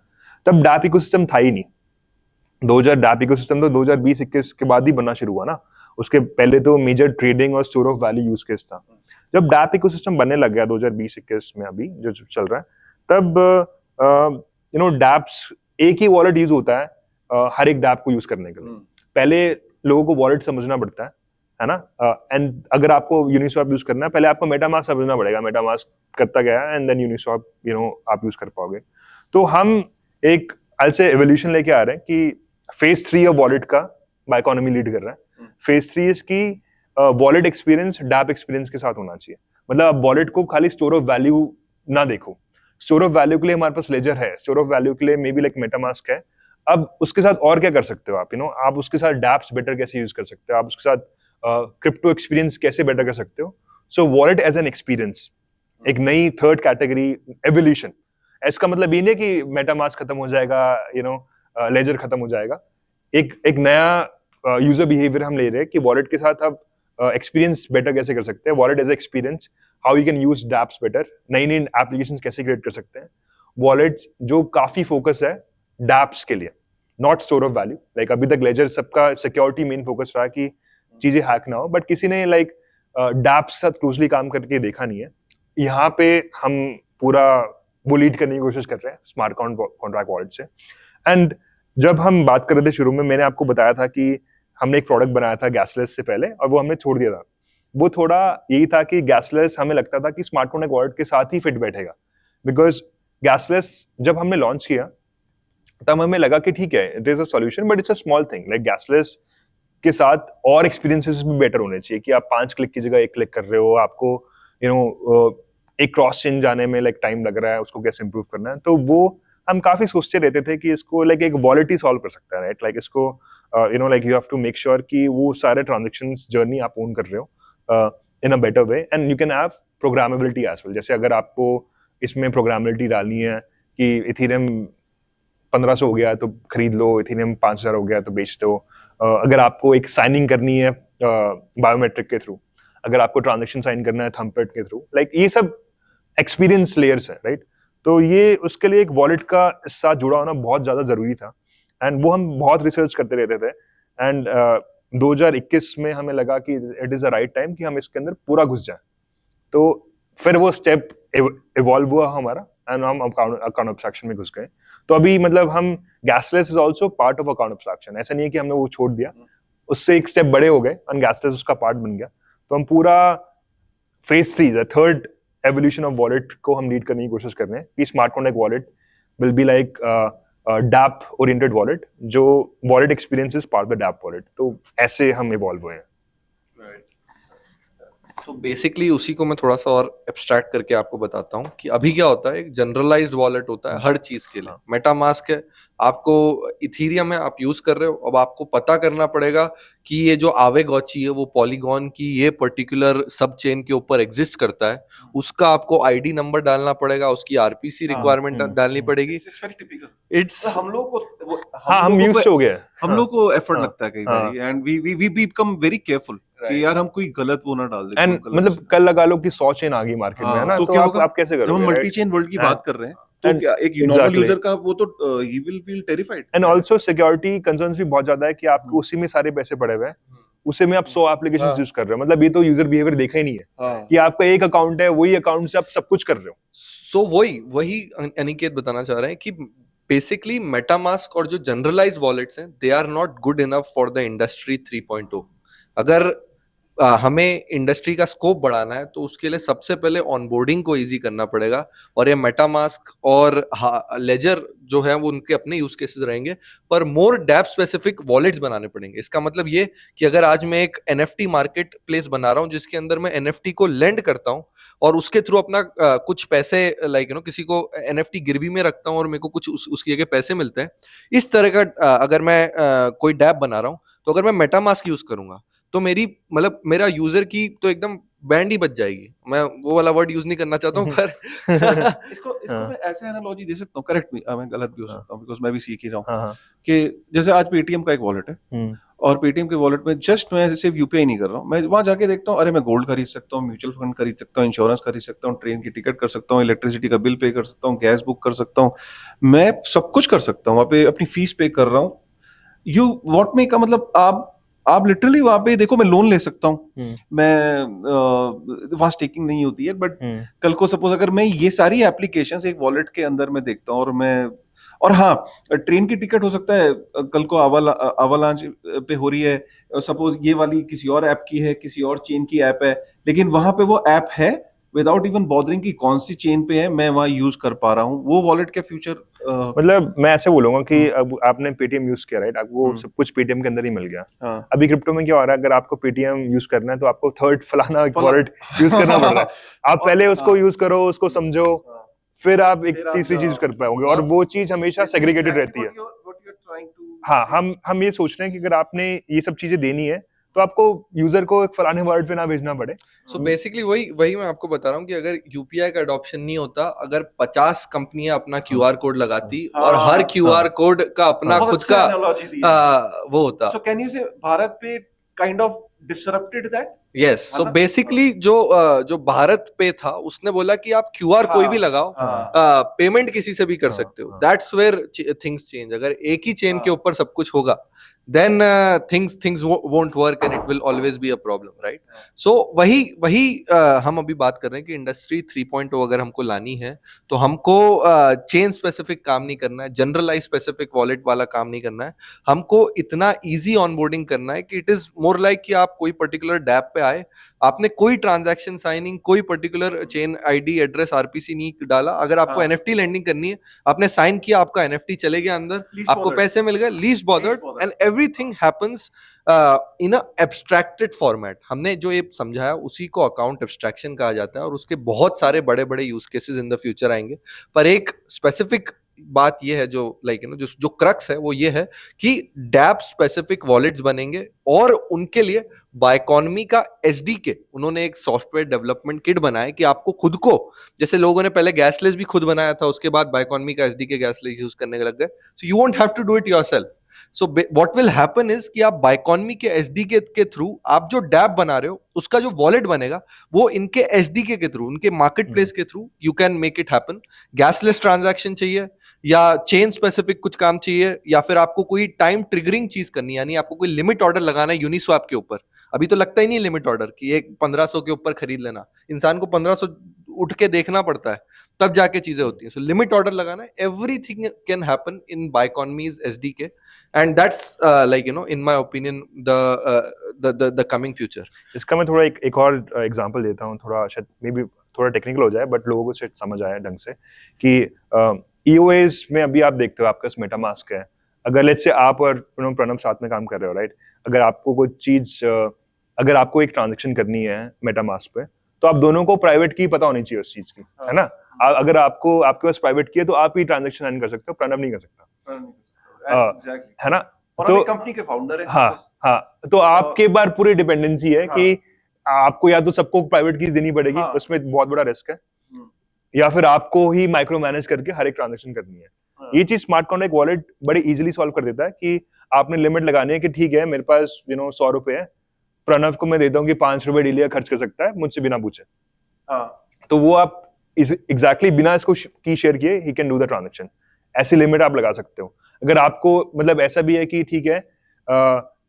B: तब डैप इकोसिस्टम था ही नहीं। 2000 डैप इकोसिस्टम तो 2020-21 के बाद ही बनना शुरू हुआ ना। उसके पहले तो मेजर ट्रेडिंग और store of value use case था। जब डैप इकोसिस्टम बनने लग गया 2020-21 में, अभी जो चल रहा है, तब डैप्स एक ही वॉलेट यूज होता है हर एक डैप को यूज करने के लिए। पहले लोगों को वॉलेट समझना पड़ता है ना। एंड अगर आपको यूनिस्वैप यूज करना है, पहले आपको मेटामास्क समझना पड़ेगा, मेटामास्क करता क्या है, एंड देन यूनिस्वैप आप यूज कर पाओगे। तो हम एक से एवोल्यूशन लेके आ रहे हैं कि फेज 3 ऑफ वॉलेट का बाय इकोनॉमी लीड कर रहा है। फेज 3 इसकी वॉलेट एक्सपीरियंस डैप एक्सपीरियंस के साथ होना चाहिए। मतलब आप वॉलेट को खाली स्टोर ऑफ वैल्यू ना देखो। स्टोर ऑफ वैल्यू के लिए हमारे पास लेजर है, स्टोर ऑफ वैल्यू के लिए मे बी लाइक मेटामास्क है। अब उसके साथ और क्या कर सकते हो आप? आप उसके साथ डैप्स बेटर कैसे यूज कर सकते हो, आप उसके साथ क्रिप्टो एक्सपीरियंस कैसे बेटर कर सकते हो। सो वॉलेट एज एन एक्सपीरियंस, एक नई थर्ड कैटेगरी एवोल्यूशन। इसका मतलब ये नहीं कि मेटामास्क खत्म हो जाएगा, लेजर खत्म हो जाएगा। एक नया यूजर बिहेवियर हम ले रहे हैं कि वॉलेट के साथ आप एक्सपीरियंस बेटर कैसे कर सकते हैं। Wallet as experience, how you can use dapps better, नई नई एप्लीकेशंस कैसे क्रिएट कर सकते हैं। वॉलेट जो काफी फोकस है डैप्स के लिए, not store of value. Like अभी तक लेजर सबका सिक्योरिटी मेन फोकस रहा कि चीजें हैक ना हो, बट किसी ने लाइक डैप्स के साथ क्लोजली काम करके देखा नहीं है। यहाँ पे हम पूरा वो लीड करने की कोशिश कर रहे हैं स्मार्ट कॉन्ट्रैक्ट वॉलेट से। एंड जब हम बात कर रहे थे शुरू में, मैंने आपको बताया था कि हमने एक प्रोडक्ट बनाया था गैसलेस से पहले और वो हमने छोड़ दिया था। वो थोड़ा यही था कि गैसलेस हमें लगता था कि स्मार्ट कॉन्टैक्ट वॉलेट के साथ ही फिट बैठेगा, बिकॉज गैसलेस जब हमने लॉन्च किया तब हमें लगा कि ठीक है, it is a solution but it's a small thing. Like gasless के साथ और एक्सपीरियंसेस भी बेटर होने चाहिए कि आप 5 क्लिक की जगह 1 क्लिक कर रहे हो, आपको यू नो एक क्रॉस चेंज जाने में लाइक टाइम लग रहा है, उसको कैसे इंप्रूव करना है। तो वो हम काफी सोचते रहते थे कि इसको लाइक एक वॉलेट ही सॉल्व कर सकता है, राइट? लाइक इसको you know like you have to make sure कि वो सारे ट्रांजेक्शंस जर्नी आप ओन कर रहे हो in a better way, and you can have programmability as well. जैसे अगर आपको इसमें प्रोग्रामेबिलिटी डालनी है कि इथेरियम 1500 हो गया तो खरीद लो, इथेरियम 5000 हो गया तो बेच दो। अगर आपको एक साइनिंग करनी है बायोमेट्रिक के थ्रू, अगर आपको ट्रांजेक्शन साइन करना है थंबप्रिंट के थ्रू, लाइक ये सब एक्सपीरियंस लेयर्स है, राइट? तो ये उसके लिए एक वॉलेट का साथ जुड़ा होना बहुत ज्यादा जरूरी था, एंड वो हम बहुत रिसर्च करते रहते थे। एंड 2021 में हमें लगा कि it is the right time कि हम इसके अंदर पूरा घुस जाए। तो फिर वो स्टेप इवॉल्व हुआ हमारा एंड हम अकाउंट एब्स्ट्रैक्शन में घुस गए। तो अभी मतलब हम gasless is also part of account abstraction, ऐसा नहीं है कि हमने वो छोड़ दिया, उससे एक स्टेप बड़े हो गए और गैसलेस उसका पार्ट बन गया। तो हम पूरा phase 3 third evolution of wallet को हम लीड करने की कोशिश कर रहे हैं कि smart contact wallet will be like dapp oriented wallet, जो wallet experience is part of the dapp wallet. तो ऐसे हम इवॉल्व हुए हैं।
C: तो बेसिकली उसी को मैं थोड़ा सा और एब्स्ट्रैक्ट करके आपको बताता हूँ कि अभी क्या होता है, एक जनरलाइज्ड वॉलेट होता है हर चीज के लिए। मेटामास्क है, आपको इथीरियम है, आप यूज कर रहे हो, अब आपको पता करना पड़ेगा कि ये जो आवे गौची है वो पॉलीगॉन की ये पर्टिकुलर सब चेन के ऊपर एग्जिस्ट करता है, उसका आपको आईडी नंबर डालना पड़ेगा, उसकी आरपीसी रिक्वायरमेंट डालनी पड़ेगी। इट्स
A: हम लोग को
B: हम यूज्ड हो गए,
A: हम लोग को एफर्ट लगता है कई बार, and we become very careful कि यार हम कोई गलत वो ना डाल दें।
B: एंड मतलब कल लगा लो कि 100 चेन आ गई मार्केट में, है ना?
A: तो
B: तो
A: क्या
B: आप कैसे करोगे?
A: जब हम मल्टी चेन वर्ल्ड की बात कर रहे हैं तो क्या एक नॉर्मल यूजर का वो तो he will feel terrified.
B: And also security concerns भी बहुत ज्यादा है कि आपको उसी में सारे पैसे पड़े हुए हैं, उसी में आप 100 एप्लीकेशंस यूज कर रहे हो। मतलब ये तो यूजर बिहेवियर देखा ही नहीं है कि आपका एक अकाउंट है, वही अकाउंट से आप सब कुछ कर रहे हो।
C: सो वही अनिकेत बताना चाह रहे हैं कि बेसिकली मेटामास्क और जो जनरलाइज्ड वॉलेट्स हैं, they are not good enough for the industry 3.0। अगर हमें इंडस्ट्री का स्कोप बढ़ाना है तो उसके लिए सबसे पहले ऑनबोर्डिंग को इजी करना पड़ेगा, और ये मेटामास्क और लेजर जो है वो उनके अपने यूज केसेस रहेंगे, पर मोर डैप स्पेसिफिक वॉलेट्स बनाने पड़ेंगे। इसका मतलब ये कि अगर आज मैं एक एनएफटी मार्केट प्लेस बना रहा हूँ जिसके अंदर मैं एनएफटी को लेंड करता हूँ और उसके थ्रू अपना कुछ पैसे लाइक किसी को एनएफटी गिरवी में रखता हूँ और मेरे को कुछ उसकी जगह पैसे मिलते हैं, इस तरह का अगर मैं कोई डैप बना रहा हूँ, तो अगर मैं मेटामास्क यूज करूंगा तो मेरी मतलब मेरा यूजर की तो एकदम बैंड ही बच जाएगी। मैं वो वाला वर्ड यूज नहीं करना चाहता हूँ, पर
A: इसको मैं ऐसे एनालॉजी दे सकता हूँ, करेक्ट मी, मैं गलत भी हो सकता हूँ बिकॉज़ मैं भी सीख ही रहा हूँ कि जैसे आज पेटीएम का एक वॉलेट है और पेटीएम के वॉलेट में जस्ट मैं सिर्फ यूपीआई नहीं कर रहा हूँ, मैं वहां जाके देखता हूँ, अरे मैं गोल्ड खरीद सकता हूँ, म्यूचुअल फंड खरीद सकता हूँ, इंश्योरेंस खरीद सकता हूँ, ट्रेन की टिकट कर सकता हूँ, इलेक्ट्रिसिटी का बिल पे कर सकता हूँ, गैस बुक कर सकता हूँ, मैं सब कुछ कर सकता हूँ, वहां पे अपनी फीस पे कर रहा हूँ। यू व्हाट मी का मतलब आप लिटरली वहां पे देखो, मैं लोन ले सकता हूँ, मैं वहां स्टेकिंग नहीं होती है, बट कल को सपोज अगर मैं ये सारी एप्लीकेशंस एक वॉलेट के अंदर मैं देखता हूँ और हाँ, ट्रेन की टिकट हो सकता है कल को अवालांच पे हो रही है, सपोज ये वाली किसी और ऐप की है, किसी और चेन की ऐप है, लेकिन वहां पे वो ऐप है विदाउट इवन बॉदरिंग की कौन सी चेन पे है, मैं वहां यूज कर पा रहा हूँ। वो वॉलेट के फ्यूचर
B: मतलब मैं ऐसे बोलूंगा कि अब आपने पेटीएम यूज किया, राइट? आपको सब कुछ पेटीएम के अंदर ही मिल गया। अभी क्रिप्टो में क्या हो रहा है, अगर आपको पेटीएम यूज करना है तो आपको थर्ड फलाना वॉलेट यूज करना पड़ रहा है। आप पहले उसको यूज करो, उसको समझो, फिर आप एक तीसरी चीज कर पाओगे, और वो चीज हमेशा सेग्रीगेटेड रहती है। हाँ, हम ये सोच रहे हैं कि अगर आपने ये सब चीजें देनी है तो आपको यूजर को एक फलाने वर्ड पे ना भेजना पड़े।
C: सो बेसिकली वही मैं आपको बता रहा हूँ कि अगर यूपीआई का अडॉप्शन नहीं होता, अगर 50 कंपनियां अपना क्यूआर कोड लगाती और हर क्यूआर कोड का अपना खुद का वो होता,
A: सो कैन यू से भारत पे kind of disrupted that?
C: Yes, so basically जो भारत पे था उसने बोला कि आप क्यूआर कोई भी लगाओ, पेमेंट किसी से भी कर सकते हो। That's where things change. अगर एक ही चेन के ऊपर सब कुछ होगा then things won't work and it will always be a problem, right? So वही हम अभी बात कर रहे हैं कि इंडस्ट्री 3.0 अगर हमको लानी है तो हमको चेन स्पेसिफिक काम नहीं करना है, जनरलाइज स्पेसिफिक वॉलेट वाला काम नहीं करना है, हमको इतना इजी ऑनबोर्डिंग करना है कि इट इज मोर लाइक कि आप कोई पर्टिकुलर डैप पे आए, आपने कोई ट्रांजैक्शन साइनिंग, कोई particular chain ID address RPC नहीं डाला, अगर आपको एनएफटी लैंडिंग करनी है, आपने साइन किया, आपका एनएफटी चले गया अंदर, आपको पैसे मिल गए, least bothered, and everything happens in a abstracted format. हमने जो ये समझाया उसी को अकाउंट एब्स्ट्रैक्शन कहा जाता है और उसके बहुत सारे बड़े बड़े use cases in the future आएंगे। पर एक स्पेसिफिक बात ये है जो लाइक यू नो जो क्रक्स है वो ये है कि डैप स्पेसिफिक वॉलेट्स बनेंगे और उनके लिए बाइकॉनमी का एसडीके, उन्होंने एक सॉफ्टवेयर डेवलपमेंट किट बनाया कि आपको खुद को, जैसे लोगों ने पहले गैसलेस भी खुद बनाया था, उसके बाद बाइकॉनमी का एसडीके गैसलेस यूज करने लग गए, so you won't have to do it yourself. So what will happen is कि आप बाइकॉनमी के एसडीके के थ्रू आप जो डैप बना रहे हो उसका जो वॉलेट बनेगा वो इनके एसडीके के थ्रू, उनके मार्केट प्लेस के through you can make it happen. Gasless transaction चाहिए या चेन स्पेसिफिक कुछ काम चाहिए या फिर आपको कोई टाइम ट्रिगरिंग चीज करनी है, यानी आपको कोई लिमिट ऑर्डर लगाना है यूनिस्वैप के ऊपर, अभी तो लगता ही नहीं लिमिट ऑर्डर कि एक 1500 के ऊपर खरीद लेना, इंसान को 1500 उठ के देखना पड़ता है तब जाके चीजें होती हैं। सो लिमिट ऑर्डर लगाना है, everything can happen in Biconomy's SDK, and that's like you know in my opinion the coming future.
B: इसका मैं थोड़ा एक और एग्जांपल देता हूँ, थोड़ा शायद मे बी थोड़ा टेक्निकल हो जाए बट लोगों को शायद समझ आया ढंग से कि EOS में अभी आप देखते हो आपका मेटामास्क है, अगर लेट्स से आप और प्रणव साथ में काम कर रहे हो, राइट, अगर आपको कोई चीज अगर आपको एक ट्रांजेक्शन करनी है मेटामास्क पे तो आप दोनों को प्राइवेट की पता होनी चाहिए उस चीज की, है ना? अगर आपके पास प्राइवेट की है तो आप ही ट्रांजेक्शन साइन कर सकते हो, प्रणव नहीं कर सकता, है ना? तो
A: कंपनी के फाउंडर है।
B: हाँ, तो आपके बार पूरी डिपेंडेंसी है कि आपको या तो सबको प्राइवेट कीज देनी पड़ेगी, उसमें बहुत बड़ा रिस्क है, या फिर आपको ही माइक्रो मैनेज करके हर एक ट्रांजेक्शन करनी है। ये चीज स्मार्ट कॉन्ट्रैक्ट वॉलेट बड़े इजीली सॉल्व कर देता है कि आपने लिमिट लगानी है कि ठीक है मेरे पास 100 रुपए है, प्रणव को मैं देता हूँ कि 5 रुपए डेली खर्च कर सकता है मुझसे बिना पूछे, तो वो आप एग्जैक्टली बिना इसको की शेयर किए he can do the transaction. ऐसी लिमिट आप लगा सकते हो। अगर आपको मतलब ऐसा भी है कि ठीक है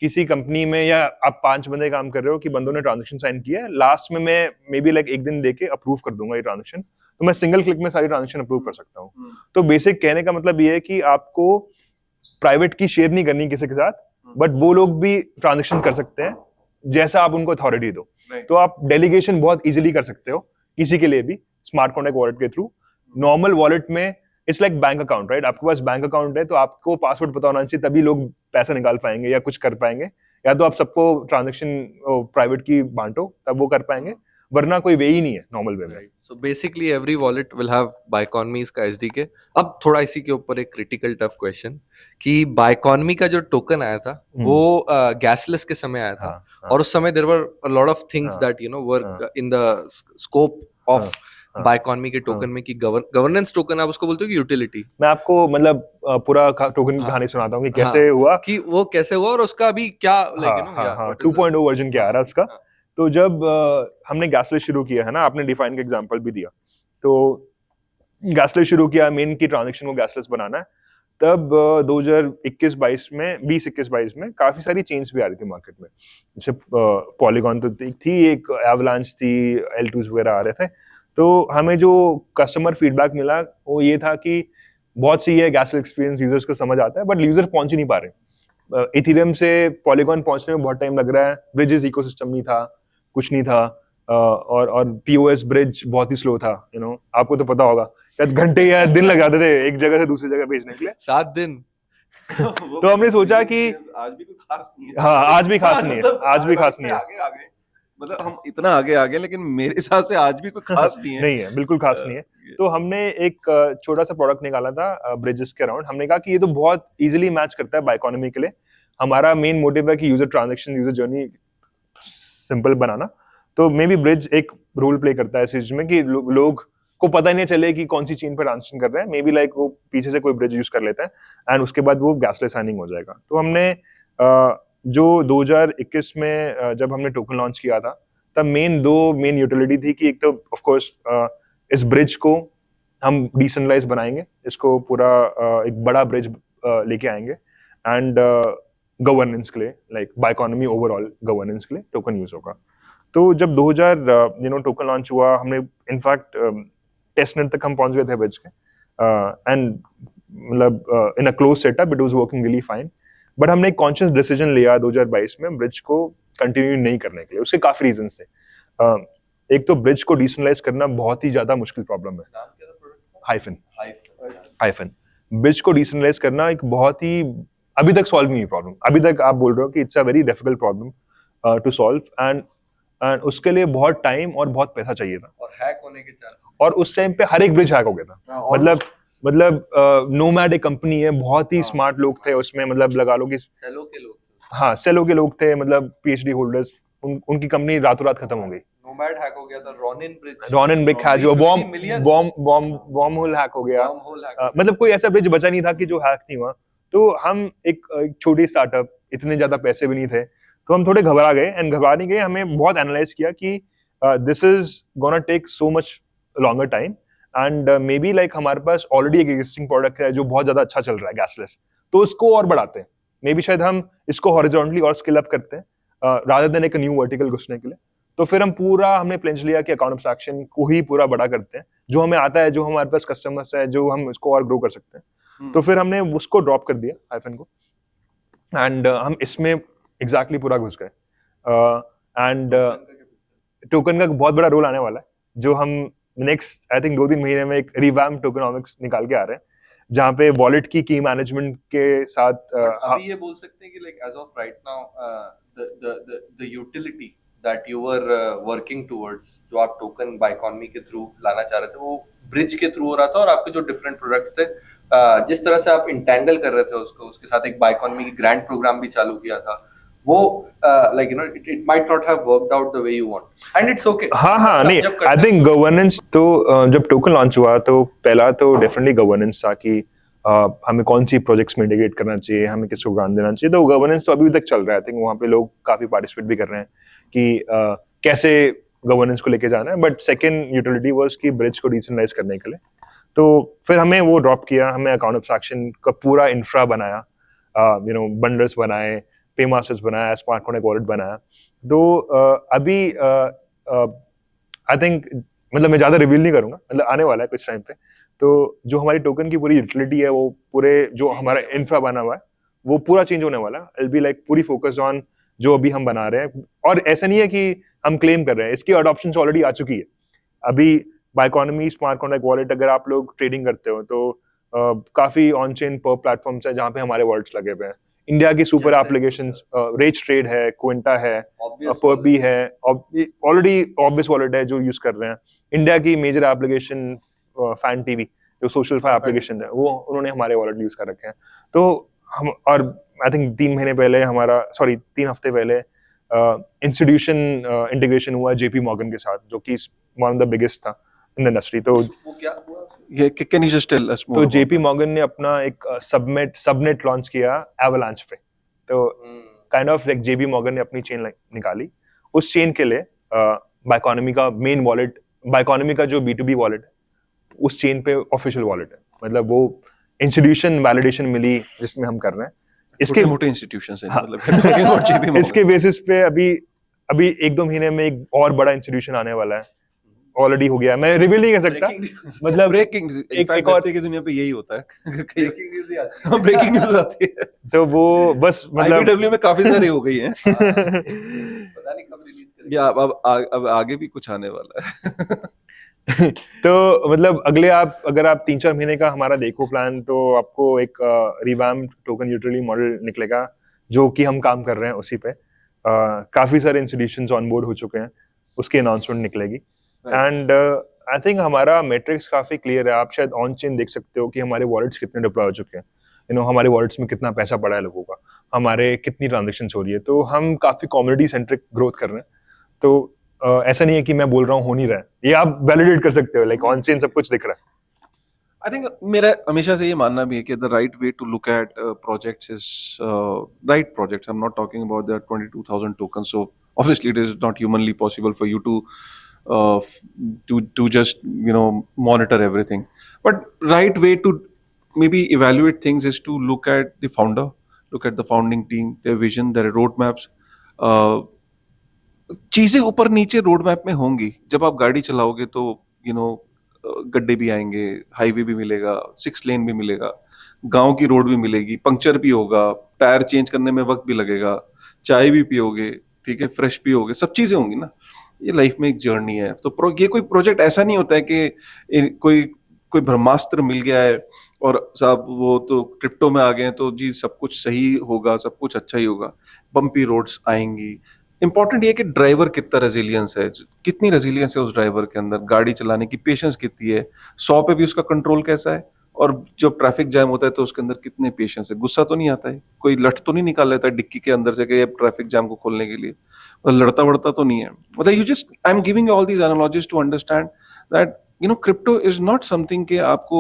B: किसी कंपनी में या आप 5 बंदे काम कर रहे हो कि बंदों ने ट्रांजेक्शन साइन किया है, लास्ट में मैं मे बी लाइक एक दिन देके अप्रूव कर दूंगा ये ट्रांजेक्शन, तो मैं सिंगल क्लिक में सारी ट्रांजेक्शन अप्रूव कर सकता हूँ। तो बेसिक कहने का मतलब ये है कि आपको प्राइवेट की शेयर नहीं करनी किसी के साथ, बट वो लोग भी ट्रांजेक्शन कर सकते हैं जैसा आप उनको अथॉरिटी दो। तो आप डेलीगेशन बहुत इजीली कर सकते हो किसी के लिए भी स्मार्ट कॉन्ट्रैक्ट वॉलेट के थ्रू। नॉर्मल वॉलेट में it's like bank account, right? आपके पास बैंक अकाउंट है तो आपको पासवर्ड पता होना चाहिए, तभी लोग पैसा निकाल पाएंगे या कुछ कर पाएंगे, या तो आप सबको ट्रांजेक्शन प्राइवेट की बांटो तब वो कर पाएंगे, वरना कोई वे ही नहीं है नॉर्मल वे में।
C: So basically every wallet will have Biconomy's का एसडीके। अब थोड़ा इसी के ऊपर एक क्रिटिकल टफ क्वेश्चन कि बाइकॉनमी का जो टोकन आया था वो गैसलेस के समय आया था, और उस समय there were a lot of things that you know were in the scope of Biconomy के टोकन में कि गवर्नेंस टोकन आप उसको बोलते हो कि यूटिलिटी।
B: मैं आपको मतलब पूरा टोकन की कहानी सुनाता हूँ कि कैसे हुआ,
C: कि वो कैसे हुआ और उसका अभी क्या लाइक यू नो
B: 2.0 वर्जन क्या आ रहा है उसका। तो जब हमने गैसलेस शुरू किया है ना, आपने डिफाइन का एग्जांपल भी दिया, तो गैसलेस शुरू किया, मेन की ट्रांजैक्शन को गैसलेस बनाना है, तब 2021-22 में 2021-22 में काफी सारी चेंज भी आ रही थी मार्केट में, जैसे पॉलीगॉन तो थी, एक एवलांच थी, L2s वगैरह आ रहे थे। तो हमें जो कस्टमर फीडबैक मिला वो ये था कि बहुत सी है गैसलेस एक्सपीरियंस, यूजर्स को समझ आता है बट यूजर पहुंच ही नहीं पा रहे। इथेरियम से पॉलीगॉन पहुंचने में बहुत टाइम लग रहा है, ब्रिजेस इकोसिस्टम नहीं था, कुछ नहीं था, और POS ब्रिज बहुत ही स्लो था, आपको तो पता होगा, शायद घंटे या दिन लग जाते थे एक जगह से दूसरी जगह भेजने के लिए,
C: 7 दिन।
B: तो हमने सोचा कि
A: आज भी कोई खास नहीं है।
B: हाँ, आज भी खास नहीं है, आज भी खास नहीं है,
A: आगे मतलब हम इतना आगे लेकिन मेरे हिसाब से आज भी कोई खास नहीं है।
B: नहीं है, बिल्कुल खास नहीं है। तो हमने एक छोटा सा प्रोडक्ट निकाला था ब्रिजेस के अराउंड। हमने कहा कि ये तो बहुत इजीली मैच करता है बाइकॉनमी के लिए। हमारा मेन मोटिव है कि user transaction, user journey simple बनाना, तो मे बी ब्रिज एक रोल प्ले करता है इस चीज में कि लोग को पता ही नहीं चले कि कौन सी चेन पर ट्रांजेक्शन कर रहे हैं, मे बी लाइक वो पीछे से कोई ब्रिज यूज कर लेते हैं एंड उसके बाद वो गैसलेस साइनिंग हो जाएगा। तो हमने जो 2021 में जब हमने टोकन लॉन्च किया था, तब दो मेन यूटिलिटी थी कि एक तो ऑफ कोर्स इस ब्रिज को हम डिसेंट्रलाइज बनाएंगे, इसको पूरा एक बड़ा ब्रिज लेके आएंगे, एंड गवर्नेंस के लिए, लाइक बाइकॉनमी ओवरऑल गवर्नेंस के लिए टोकन यूज होगा। तो जब 2000 टोकन लॉन्च हुआ, हमने इनफैक्ट टेस्टनेट तक हम पहुंच गए थे ब्रिज के, एंड मतलब in a close setup it was working really fine. But हमने एक कॉन्शियस डिसीजन लिया 2022 में ब्रिज को कंटिन्यू नहीं करने के लिए। उसके काफी रीजंस थे। एक तो ब्रिज को डिसेंट्रलाइज करना बहुत ही ज्यादा मुश्किल प्रॉब्लम है। हाइफन हाइफन ब्रिज को डिसेंट्रलाइज करना एक बहुत ही अभी तक सॉल्व नहीं हुई प्रॉब्लम। अभी तक आप बोल रहे हो कि it's a very difficult problem to solve, and उसके लिए बहुत टाइम और बहुत पैसा चाहिए था,
C: और हैक होने के चांस,
B: और उस टाइम पे हर एक ब्रिज हैक हो गया था। मतलब नोमैड एक कंपनी है, बहुत ही स्मार्ट लोग थे उसमें, मतलब लगा लो कि
C: सेलो के लोग,
B: हाँ सेलो के लोग थे, मतलब पीएचडी होल्डर्स, उनकी कंपनी रातों रात खत्म हो गई।
C: नोमैड हैक हो गया था,
B: रॉनिन ब्रिज हैक जो वॉर्म होल हैक हो गया। मतलब कोई ऐसा ब्रिज बचा नहीं था कि जो हैक नहीं हुआ। तो हम एक छोटी स्टार्टअप, इतने ज्यादा पैसे भी नहीं थे, तो हम थोड़े घबरा गए, एंड घबरा नहीं गए, हमें बहुत एनालाइज किया कि this is gonna take so much longer time, and maybe like हमारे पास ऑलरेडी एक एग्जिस्टिंग प्रोडक्ट है जो बहुत ज्यादा अच्छा चल रहा है गैसलेस, तो उसको और बढ़ाते हैं। मे बी शायद हम इसको हॉरिजॉन्टली और स्केल अप करते हैं रादर देन एक न्यू वर्टिकल घुसने के लिए। तो फिर हमने प्लेंज लिया कि अकाउंट एब्स्ट्रैक्शन को ही पूरा बड़ा करते हैं, जो हमें आता है, जो हमारे पास कस्टमर्स है, जो हम इसको और ग्रो कर सकते हैं। तो फिर हमने उसको ड्रॉप कर दिया हाइफन को, एंड हम इसमें एग्जैक्टली पूरा घुस गए। एंड टोकन का बहुत बड़ा रोल आने वाला है, जो हम नेक्स्ट आई थिंक 2-3 महीने में एक रिवैम्प टोकेनॉमिक्स निकाल के आ रहे हैं, जहाँ पे वॉलेट की मैनेजमेंट के साथ
C: अभी ये बोल सकते हैं कि like as of right now the utility that you were working towards, जो आप टोकन बाइकॉनमी के थ्रू लाना चाह रहे थे, वो ब्रिज के थ्रू हो रहा था, और आपके जो डिफरेंट प्रोडक्ट्स थे, जिस तरह से आप इंटेंगल कर रहे थे उसको, उसके साथ एक बाइकॉनमी की ग्रैंड प्रोग्राम भी चालू किया था, वो like you no it might not have worked out the way you want, and it's okay.
B: हाँ नहीं, आई थिंक गवर्नेंस तो जब टोकन लॉन्च हुआ तो पहला तो डेफिनेटली गवर्नेंस था कि हमें कौन सी प्रोजेक्ट्स में इंटीग्रेट करना चाहिए, हमें किसको ग्रांट देना चाहिए। तो गवर्नेंस तो अभी तक चल रहा है। आई थिंक वहाँ पे लोग काफी पार्टिसिपेट भी कर रहे हैं कि कैसे गवर्नेंस को लेके जाना है। बट सेकेंड यूटिलिटी वाज कि ब्रिज को डिसेंट्रलाइज करने के लिए। तो फिर हमें वो ड्रॉप किया, हमें अकाउंट एब्स्ट्रैक्शन का पूरा इंफ्रा बनाया, बंडल्स बनाए, पे मास्टर्स बनाया, स्मार्ट कॉन्ट्रैक्ट वॉलेट बनाया। तो अभी आई थिंक मतलब मैं ज्यादा रिवील नहीं करूंगा, मतलब आने वाला है कुछ टाइम पे। तो जो हमारी टोकन की पूरी यूटिलिटी है, वो पूरे जो हमारा इंफ्रा बना हुआ है, वो पूरा चेंज होने वाला है। इट बी लाइक पूरी फोकस्ड ऑन जो अभी हम बना रहे हैं। और ऐसा नहीं है कि हम क्लेम कर रहे हैं, इसकी अडॉप्शन ऑलरेडी आ चुकी है। अभी बाइकॉनमी स्मार्ट कॉन्ट्रैक्ट वॉलेट अगर आप लोग ट्रेडिंग करते हो तो काफी ऑन चेन पर प्लेटफॉर्म्स है जहाँ पे हमारे वॉलेट्स लगे हुए हैं। इंडिया की सुपर एप्लीकेशंस, रेज ट्रेड है, क्विंटा है, पर्पी है, ऑलरेडी ऑब्वियस वॉलेट है जो यूज कर रहे हैं। इंडिया की मेजर एप्लीकेशन फैन टीवी जो सोशल फाई एप्लीकेशन है, वो उन्होंने हमारे वॉलेट यूज कर रखे हैं। तो हम, और आई थिंक 3 हफ्ते पहले इंस्टीट्यूशन इंटीग्रेशन हुआ जेपी मॉर्गन के साथ, जो कि वन ऑफ द बिगेस्ट था इन द इंडस्ट्री। तो
C: वो क्या हुआ?
A: Can you just tell us more?
B: तो जेपी मॉर्गन ने अपना एक सबनेट लॉन्च किया एवलांच पे। तो kind of like JP Morgan ने अपनी चेन निकाली, उस चेन के लिए बाइकॉनमी का मेन वॉलेट, बाइकॉनमी का जो B2B वॉलेट है, उस चेन पे ऑफिशियल वॉलेट है। मतलब वो इंस्टीट्यूशन वैलिडेशन मिली जिसमें हम कर रहे हैं।
A: इसके मोटे इंस्टीट्यूशंस हैं, मतलब
B: इसके बेसिस पे अभी 1-2 महीने में एक और बड़ा इंस्टीट्यूशन आने वाला है, ऑलरेडी हो गया है, मैं रिवील नहीं कर सकता। मतलब
A: ब्रेकिंग, एक और की दुनिया पे यही होता है, ब्रेकिंग न्यूज़ आती है।
B: तो वो बस मतलब
A: IPW में काफी सारी हो गई हैं।
C: पता नहीं कब रिलीज करेंगे,
A: या अब आगे भी कुछ आने वाला है।
B: तो मतलब अगर आप 3-4 महीने का हमारा देखो प्लान, तो आपको एक रिवैम्प्ड टोकन यूटिलिटी मॉडल निकलेगा, जो कि हम काम कर रहे हैं उसी पे। काफी सारे इंस्टीट्यूशंस ऑनबोर्ड हो चुके हैं, उसकी अनाउंसमेंट निकलेगी। एंड आई थिंक हमारा मैट्रिक्स काफी क्लियर है। आप शायद ऑन चेन देख सकते हो कि हमारे वॉलेट्स कितने डिप्लॉय हो चुके हैं, हमारे वॉलेट्स में कितना पैसा पड़ा है लोगों का, हमारे कितनी ट्रांजेक्शन हो रही है। तो हम काफी कम्युनिटी सेंट्रिक ग्रोथ कर रहे हैं। तो ऐसा नहीं है कि मैं बोल रहा हूँ हो नहीं रहा है, ये आप वैलिडेट कर सकते हो, लाइक ऑन चेन सब कुछ दिख रहा है।
A: I think मेरा हमेशा से ये मानना भी है कि the right way to look at projects is right projects. I'm not talking about the 22,000 tokens. So obviously it is not humanly possible for you to just monitor everything. But right way to maybe evaluate things is to look at the founder, look at the founding team, their vision, their roadmaps. चीजें ऊपर नीचे रोड मैप में होंगी. जब आप गाड़ी चलाओगे तो यू नो गड्ढे भी आएंगे, हाईवे भी मिलेगा, 6 लेन भी मिलेगा, गांव की रोड भी मिलेगी, पंक्चर भी होगा, टायर चेंज करने में वक्त भी लगेगा, चाय भी पियोगे, ठीक है, फ्रेश भी होगे, सब चीजें होंगी ना. ये लाइफ में एक जर्नी है. तो ये कोई प्रोजेक्ट ऐसा नहीं होता है कि कोई ब्रह्मास्त्र मिल गया है और साहब वो तो क्रिप्टो में आ गए हैं तो जी सब कुछ सही होगा, सब कुछ अच्छा ही होगा. बम्पी रोड्स आएंगी. इंपॉर्टेंट ये कि ड्राइवर कितना रेजिलियंस है, कितनी रेजिलियंस है उस ड्राइवर के अंदर, गाड़ी चलाने की पेशेंस कितनी है, 100 पे भी उसका कंट्रोल कैसा है, और जब ट्रैफिक जैम होता है तो उसके अंदर कितने पेशेंस है. गुस्सा तो नहीं आता है, कोई लठ तो नहीं निकाल लेता है डिक्की के अंदर से कि ट्रैफिक जैम को खोलने के लिए, और लड़ता वड़ता तो नहीं है. मतलब you just I am giving all these analogies to understand that crypto is not something कि आपको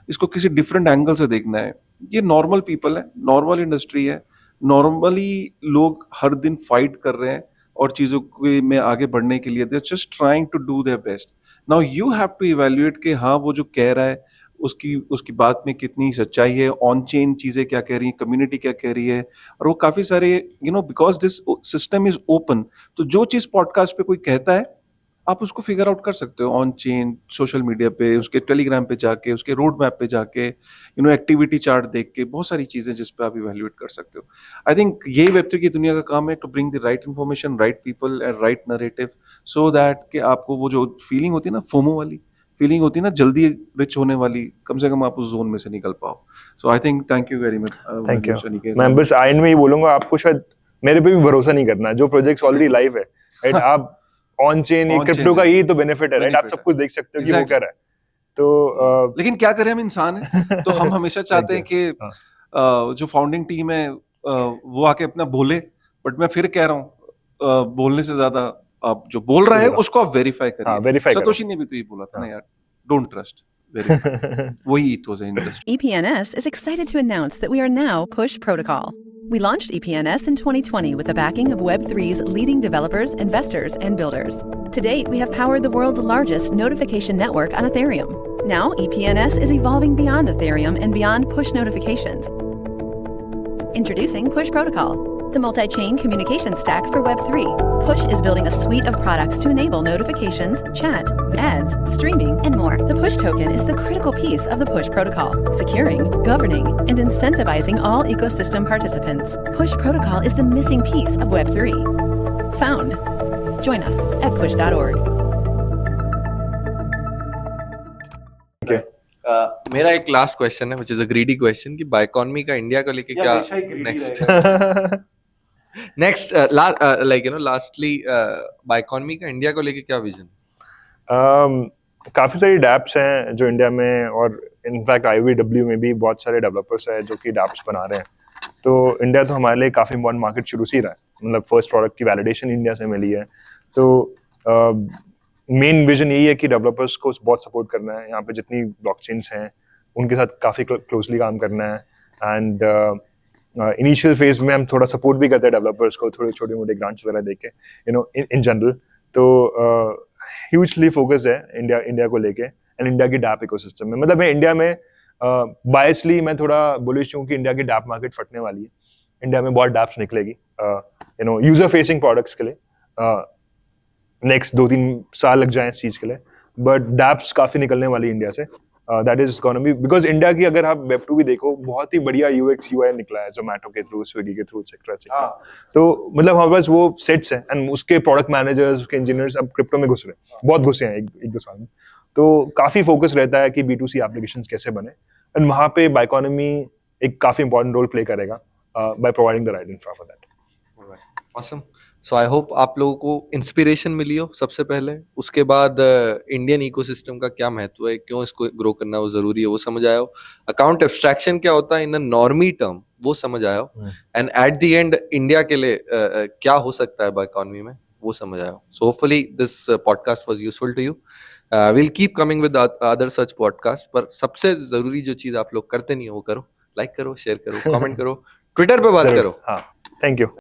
A: इसको किसी डिफरेंट एंगल से देखना है. ये नॉर्मल पीपल है, नॉर्मल इंडस्ट्री है, नॉर्मली लोग हर दिन फाइट कर रहे हैं और चीजों में आगे बढ़ने के लिए. They are just trying to do their best. Now you have to evaluate कि हाँ वो जो कह रहा है उसकी बात में कितनी सच्चाई है, ऑन चेन चीजें क्या कह रही है, कम्युनिटी क्या कह रही है. और वो काफी सारे because this system is open, तो जो चीज पॉडकास्ट पे कोई कहता है आप उसको फिगर आउट कर सकते हो ऑन चेन, सोशल मीडिया पे, उसके टेलीग्राम पे जाके, उसके रोड मैप पे जाके, एक्टिविटी चार्ट देख के, बहुत सारी चीजें जिस पे आप इवैल्यूएट कर सकते हो. आई थिंक यही वेब3 की दुनिया का काम है, to bring the right information, right people and right narrative, so that कि आपको वो जो फीलिंग होती है ना, फोमो वाली फीलिंग होती है ना, जल्दी रिच होने वाली, कम से कम आप उस जोन में से निकल पाओ. So I think thank you very much.
B: Thank you. मैं बस एंड में ही बोलूंगा, आपको शायद मेरे पे भी भरोसा नहीं करना, जो प्रोजेक्ट्स ऑलरेडी लाइव है, राइट. आप ऑन चेन क्रिप्टो का यही तो बेनिफिट है, राइट. आप सब कुछ देख सकते हो कि वो कर रहा है. तो
A: लेकिन क्या करें, हम इंसान हैं, तो हम हमेशा चाहते हैं कि जो फाउंडिंग टीम है वो आके अपना बोले. बट मैं फिर कह रहा हूँ, बोलने से ज्यादा आप जो बोल रहा है उसको आप वेरीफाई करिए. सतोशी ने भी तो ये बोला था ना यार, डोंट ट्रस्ट. वही ethos है industry.
D: EPNS is excited to announce that we are now Push Protocol. We launched EPNS in 2020 with the backing of Web3's leading developers, investors, and builders. To date, we have powered the world's largest notification network on Ethereum. Now, EPNS is evolving beyond Ethereum and beyond push notifications. Introducing Push Protocol, the multi-chain communication stack for Web3. Push is building a suite of products to enable notifications, chat, ads, streaming, and more. The Push token is the critical piece of the Push protocol, securing, governing, and incentivizing all ecosystem participants. Push protocol is the missing piece of Web3. Found. Join us at push.org.
B: okay.
C: मेरा एक लास्ट क्वेश्चन है, which is a greedy question, कि बाइकॉनमी का इंडिया को लेके क्या नेक्स्ट लास्टली बाइकॉनमी का इंडिया को लेके क्या विजन?
B: काफी सारी डैप्स हैं जो इंडिया में, और इनफैक्ट IOVW में भी बहुत सारे डेवलपर्स हैं जो कि डैप्स बना रहे हैं. तो इंडिया तो हमारे लिए काफी इम्पोर्टेंट मार्केट शुरू से ही रहा है. मतलब फर्स्ट प्रोडक्ट की वैलिडेशन इंडिया से मिली है. तो मेन विजन यही है कि डेवलपर्स को बहुत सपोर्ट करना है. यहाँ पे जितनी ब्लॉकचेन्स हैं उनके साथ काफी क्लोजली काम करना है. एंड इनिशियल फेज में हम थोड़ा सपोर्ट भी करते हैं डेवलपर्स को, थोड़े छोटे मोटे ग्रांट्स वगैरह देके, इन जनरल. तो ह्यूजली फोकस है इंडिया को लेके एंड इंडिया की डैप इकोसिस्टम में. मतलब मैं इंडिया में बायसली मैं थोड़ा बुलिश हूँ कि इंडिया की डैप मार्केट फटने वाली है. इंडिया में बहुत डैप्स निकलेगी यूजर फेसिंग प्रोडक्ट्स के लिए. नेक्स्ट 2-3 साल लग जाए इस चीज के लिए, बट डैप्स काफी निकलने वाली इंडिया से. That is gonna be because India की, अगर आप Web2 भी देखो, बहुत ही बढ़िया UX UI निकला है जोमेटो के थ्रू, स्विगी के थ्रू, एक्सेट्रा. तो मतलब हमारे पास वो सेट्स हैं एंड उसके प्रोडक्ट मैनेजर्स, उसके इंजीनियर्स अब क्रिप्टो में घुस रहे हैं, बहुत घुसे हैं एक 2 साल में. तो काफी फोकस रहता है कि B2C एप्लीकेशंस कैसे बने, एंड वहाँ पे बाइकॉनमी एक काफी इंपॉर्टेंट रोल प्ले करेगा by providing the right infra for that.
C: Awesome. So I hope आप लोगों को इंस्पिरेशन मिली हो सबसे पहले, उसके बाद इंडियन इकोसिस्टम का क्या महत्व है, क्यों इसको ग्रो करना वो जरूरी है, वो समझ आया हो. अकाउंट एब्स्ट्रैक्शन क्या होता है इन अ नॉर्मी टर्म, वो समझ आया हो. And at the end India के लिए क्या हो सकता है बाइकॉनमी में, वो समझ आया हो. So hopefully this podcast was useful to you. Will keep coming with other such podcast. पर सबसे जरूरी जो चीज आप लोग करते नहीं हो वो करो, लाइक करो, शेयर करो, कमेंट करो, ट्विटर पे बात करो.
B: हाँ, थैंक यू.